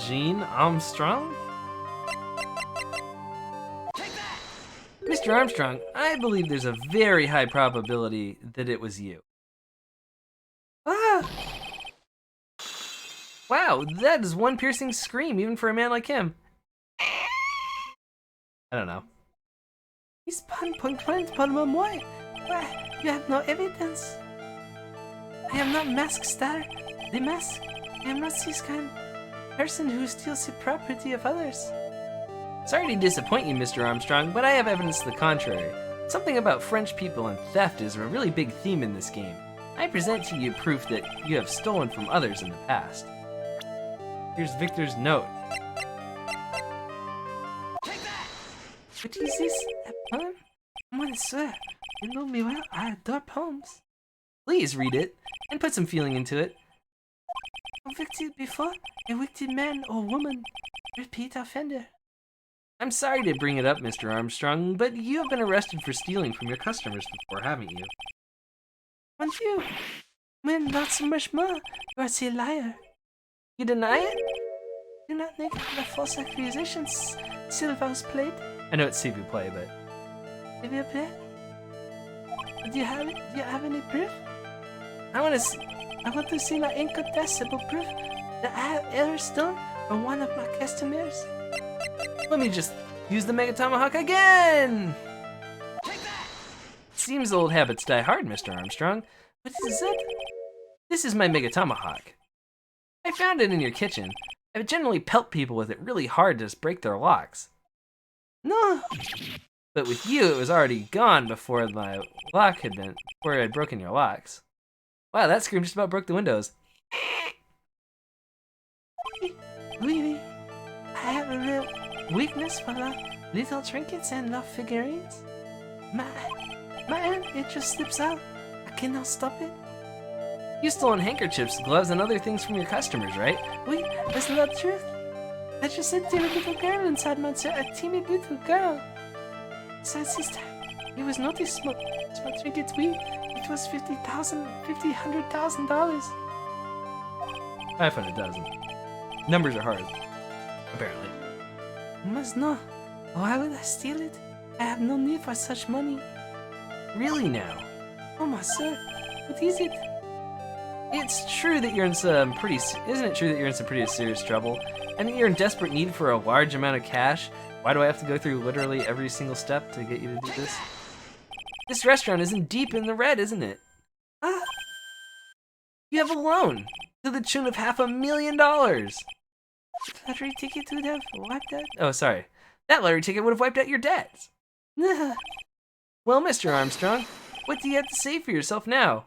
Gene Armstrong? Mr. Armstrong, I believe there's a very high probability that it was you. Ah! Wow, that is one piercing scream, even for a man like him. I don't know. He's point pour moi. Why? You have no evidence. I am not Mask Star. The mask. I am not this kind of person who steals the property of others. Sorry to disappoint you, Mr. Armstrong, but I have evidence to the contrary. Something about French people and theft is a really big theme in this game. I present to you proof that you have stolen from others in the past. Here's Victor's note. What is this? A poem? Monsieur, you know me well. I adore poems. Please read it, and put some feeling into it. Convicted before, a wicked man or woman, repeat offender. I'm sorry to bring it up, Mr. Armstrong, but you have been arrested for stealing from your customers before, haven't you? Mon Dieu, when not so much more, you are a liar. You deny it? Do not make the false accusations, Silver's played. I know it's s'il vous plaît, but... S'il vous plaît? Do you have any proof? I want to see my incontestable proof that I have ever stolen from one of my customers. Let me just use the Mega Tomahawk again! Seems old habits die hard, Mr. Armstrong. What is it? This is my Mega Tomahawk. I found it in your kitchen. I generally pelt people with it really hard to break their locks. No! But with you, it was already gone before my lock had been, before I had broken your locks. Wow, that scream just about broke the windows. Oui. I have a real weakness for little trinkets and love figurines. My hand, it just slips out. I cannot stop it? You've stolen handkerchiefs, gloves, and other things from your customers, right? Wait, that's not truth. I just said there was a little girl inside Monster, a timid little girl. Besides this time, it was not a small trinket. It was $100,000. 500,000. Numbers are hard, apparently. Must not. Why would I steal it? I have no need for such money. Really now? Oh my sir, what is it? It's true that you're in some pretty. Isn't it true that you're in some pretty serious trouble, and that you're in desperate need for a large amount of cash? Why do I have to go through literally every single step to get you to do this? This restaurant isn't deep in the red, isn't it? Ah, you have a loan to the tune of $500,000. Lottery ticket would have wiped that? Oh, sorry. That lottery ticket would have wiped out your debts. Nah. Well, Mr. Armstrong, what do you have to say for yourself now?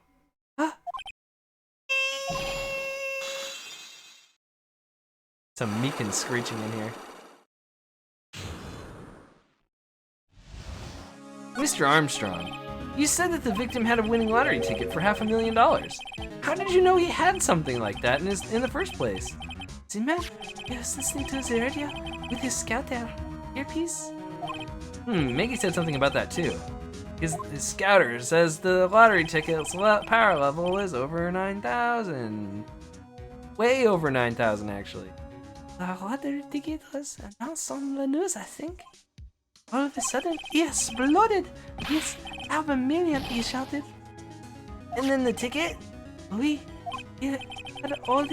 Some meek and screeching in here. Mr. Armstrong, you said that the victim had a winning lottery ticket for $500,000. How did you know he had something like that in the first place? The man, he was listening to the radio with his scout earpiece. Maggie said something about that too. His scouter says the lottery ticket's power level is over 9,000. Way over 9,000 actually. The lottery ticket was announced on the news, I think. All of a sudden, he exploded. Yes, have a million, he shouted. And then the ticket? He had all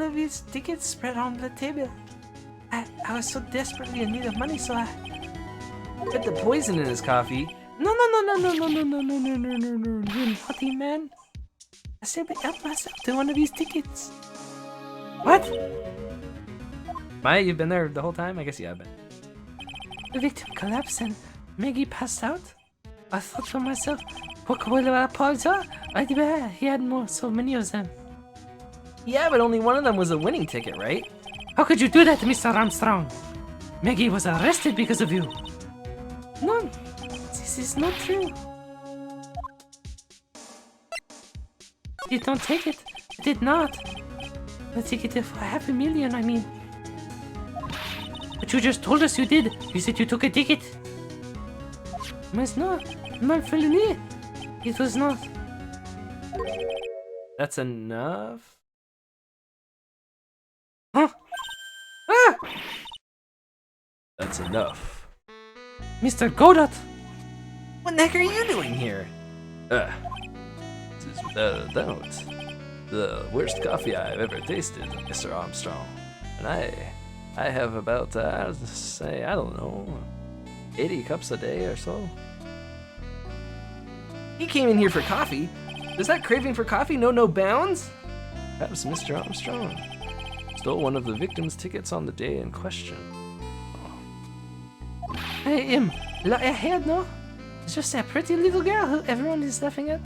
of his tickets spread on the table. I was so desperately in need of money, so I put the poison in his coffee. No, you naughty man. I simply helped myself to one of these tickets. What? Maya, you've been there the whole time? I guess you have been. The victim collapsed and Maggie passed out. I thought to myself, what will I pause? I bet he had so many of them. Yeah, but only one of them was a winning ticket, right? How could you do that, Mr. Armstrong? Maggie was arrested because of you. No, this is not true. You don't take it. I did not. The ticket for $500,000, I mean. But you just told us you did. You said you took a ticket. But no, my felony. It was not. That's enough? Huh? Ah! That's enough. Mr. Godot! What the heck are you doing here? This is without a doubt the worst coffee I've ever tasted, Mr. Armstrong. And I have about, I don't know, 80 cups a day or so. He came in here for coffee. Does that craving for coffee know no bounds? Perhaps Mr. Armstrong stole one of the victim's tickets on the day in question. I am ahead, no? It's just a pretty little girl who everyone is laughing at.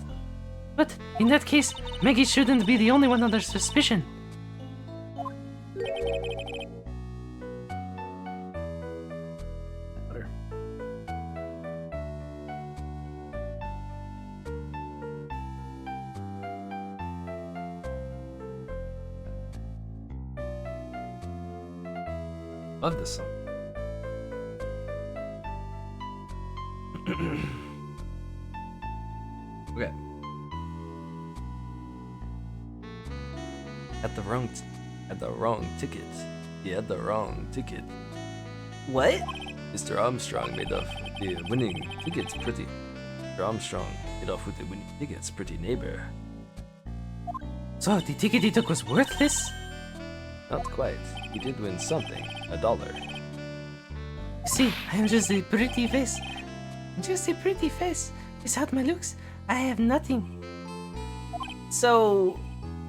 But in that case, Maggie shouldn't be the only one under suspicion. Love this song. Okay. Had the wrong ticket. He had the wrong ticket. What? Mr. Armstrong made off the winning tickets pretty. Mr. Armstrong made off with the winning tickets pretty neighbor. So the ticket he took was worthless? Not quite. He did win something. $1. You see, I am just a pretty face. Just a pretty face. Without my looks, I have nothing. So,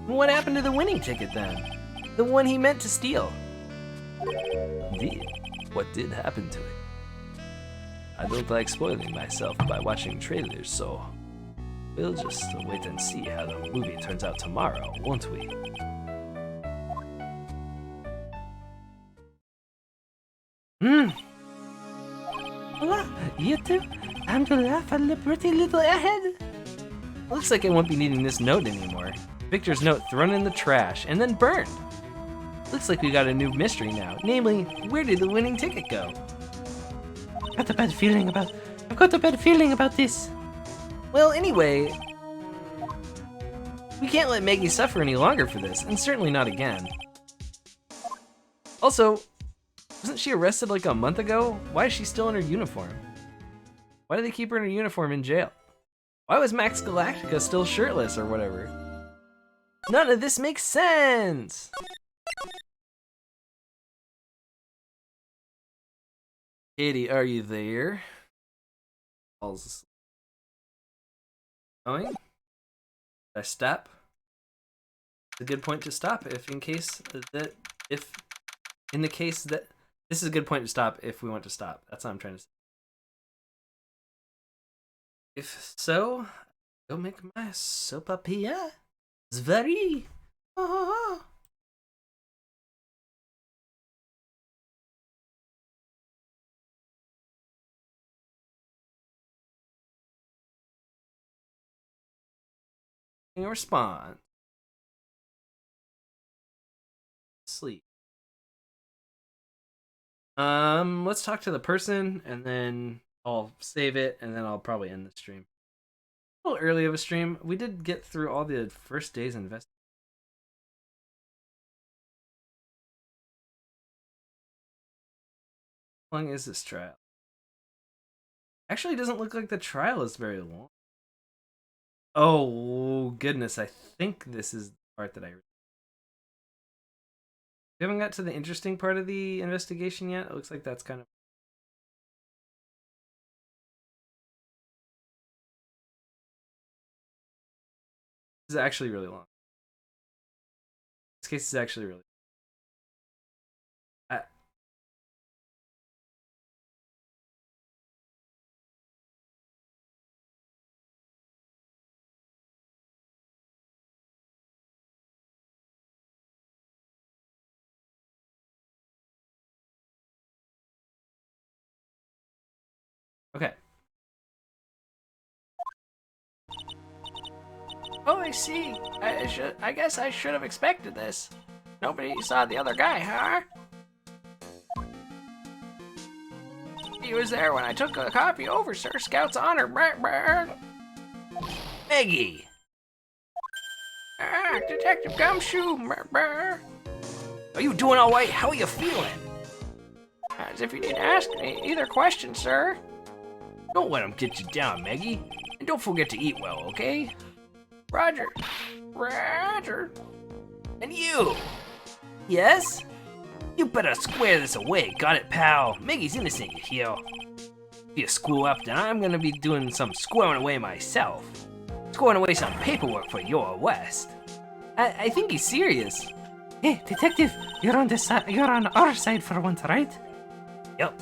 what happened to the winning ticket then? The one he meant to steal? Indeed, what did happen to it? I don't like spoiling myself by watching trailers, so we'll just wait and see how the movie turns out tomorrow, won't we? Hola, you two. I'm to laugh at the pretty little ahead. Looks like I won't be needing this note anymore. Victor's note thrown in the trash and then burned. Looks like we got a new mystery now, namely, where did the winning ticket go? I've got a bad feeling about this. Well, anyway, we can't let Maggie suffer any longer for this, and certainly not again. Also, wasn't she arrested like a month ago? Why is she still in her uniform? Why do they keep her in her uniform in jail? Why was Max Galactica still shirtless or whatever? None of this makes sense! Katie, are you there? Paul's asleep. Going? Should I stop? It's a good point to stop this is a good point to stop if we want to stop. That's what I'm trying to say. If so, go make my sopapilla. It's very. A response. Sleep. Let's talk to the person and then I'll save it and then I'll probably end the stream. A little early of a stream. We did get through all the first day's investigation. How long is this trial? Actually, it doesn't look like the trial is very long. Oh, goodness. I think this is the part that I... We haven't got to the interesting part of the investigation yet. It looks like that's kind of... This is actually really long. This case is actually really... Okay. Oh, I see. I guess I should have expected this. Nobody saw the other guy, huh? He was there when I took a copy over, sir. Scout's honor. Maggie! Detective Gumshoe. Are you doing all right? How are you feeling? As if you didn't ask me either question, sir. Don't let him get you down, Maggie. And don't forget to eat well, okay? Roger. And you! Yes? You better square this away, got it, pal? Maggie's innocent, you hear? If you screw up, then I'm gonna be doing some squaring away myself. Squaring away some paperwork for your arrest. I think he's serious. Hey, detective, you're on our side for once, right? Yep.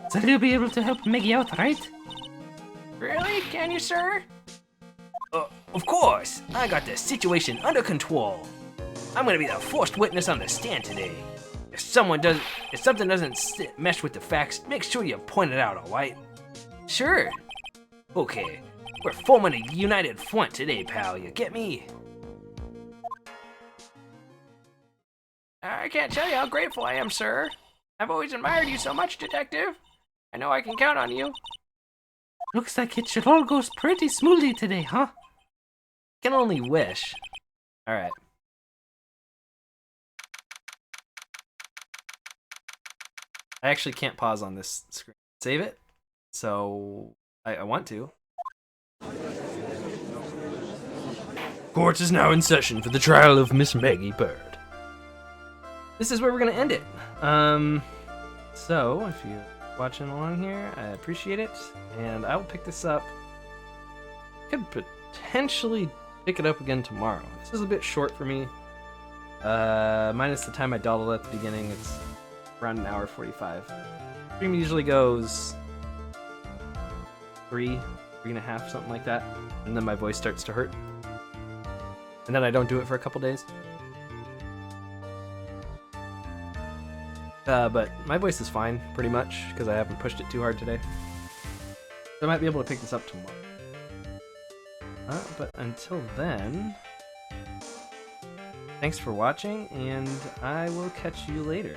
So you'll be able to help Maggie out, right? Really? Can you, sir? Of course! I got the situation under control. I'm gonna be the first witness on the stand today. If something doesn't mesh with the facts, make sure you point it out, alright? Sure. Okay, we're forming a united front today, pal, you get me? I can't tell you how grateful I am, sir. I've always admired you so much, detective. I know I can count on you. Looks like it should all go pretty smoothly today, huh? Can only wish. Alright. I actually can't pause on this screen. Save it. So I want to. Court is now in session for the trial of Miss Maggie Bird. This is where we're gonna end it. So if you're watching along here, I appreciate it, and I'll pick this up. Could potentially pick it up again tomorrow. This is a bit short for me. Minus the time I dawdled at the beginning, it's around an hour 45. Stream usually goes 3.5, something like that, and then my voice starts to hurt. And then I don't do it for a couple days. But my voice is fine, pretty much, because I haven't pushed it too hard today. So I might be able to pick this up tomorrow. But until then, thanks for watching, and I will catch you later.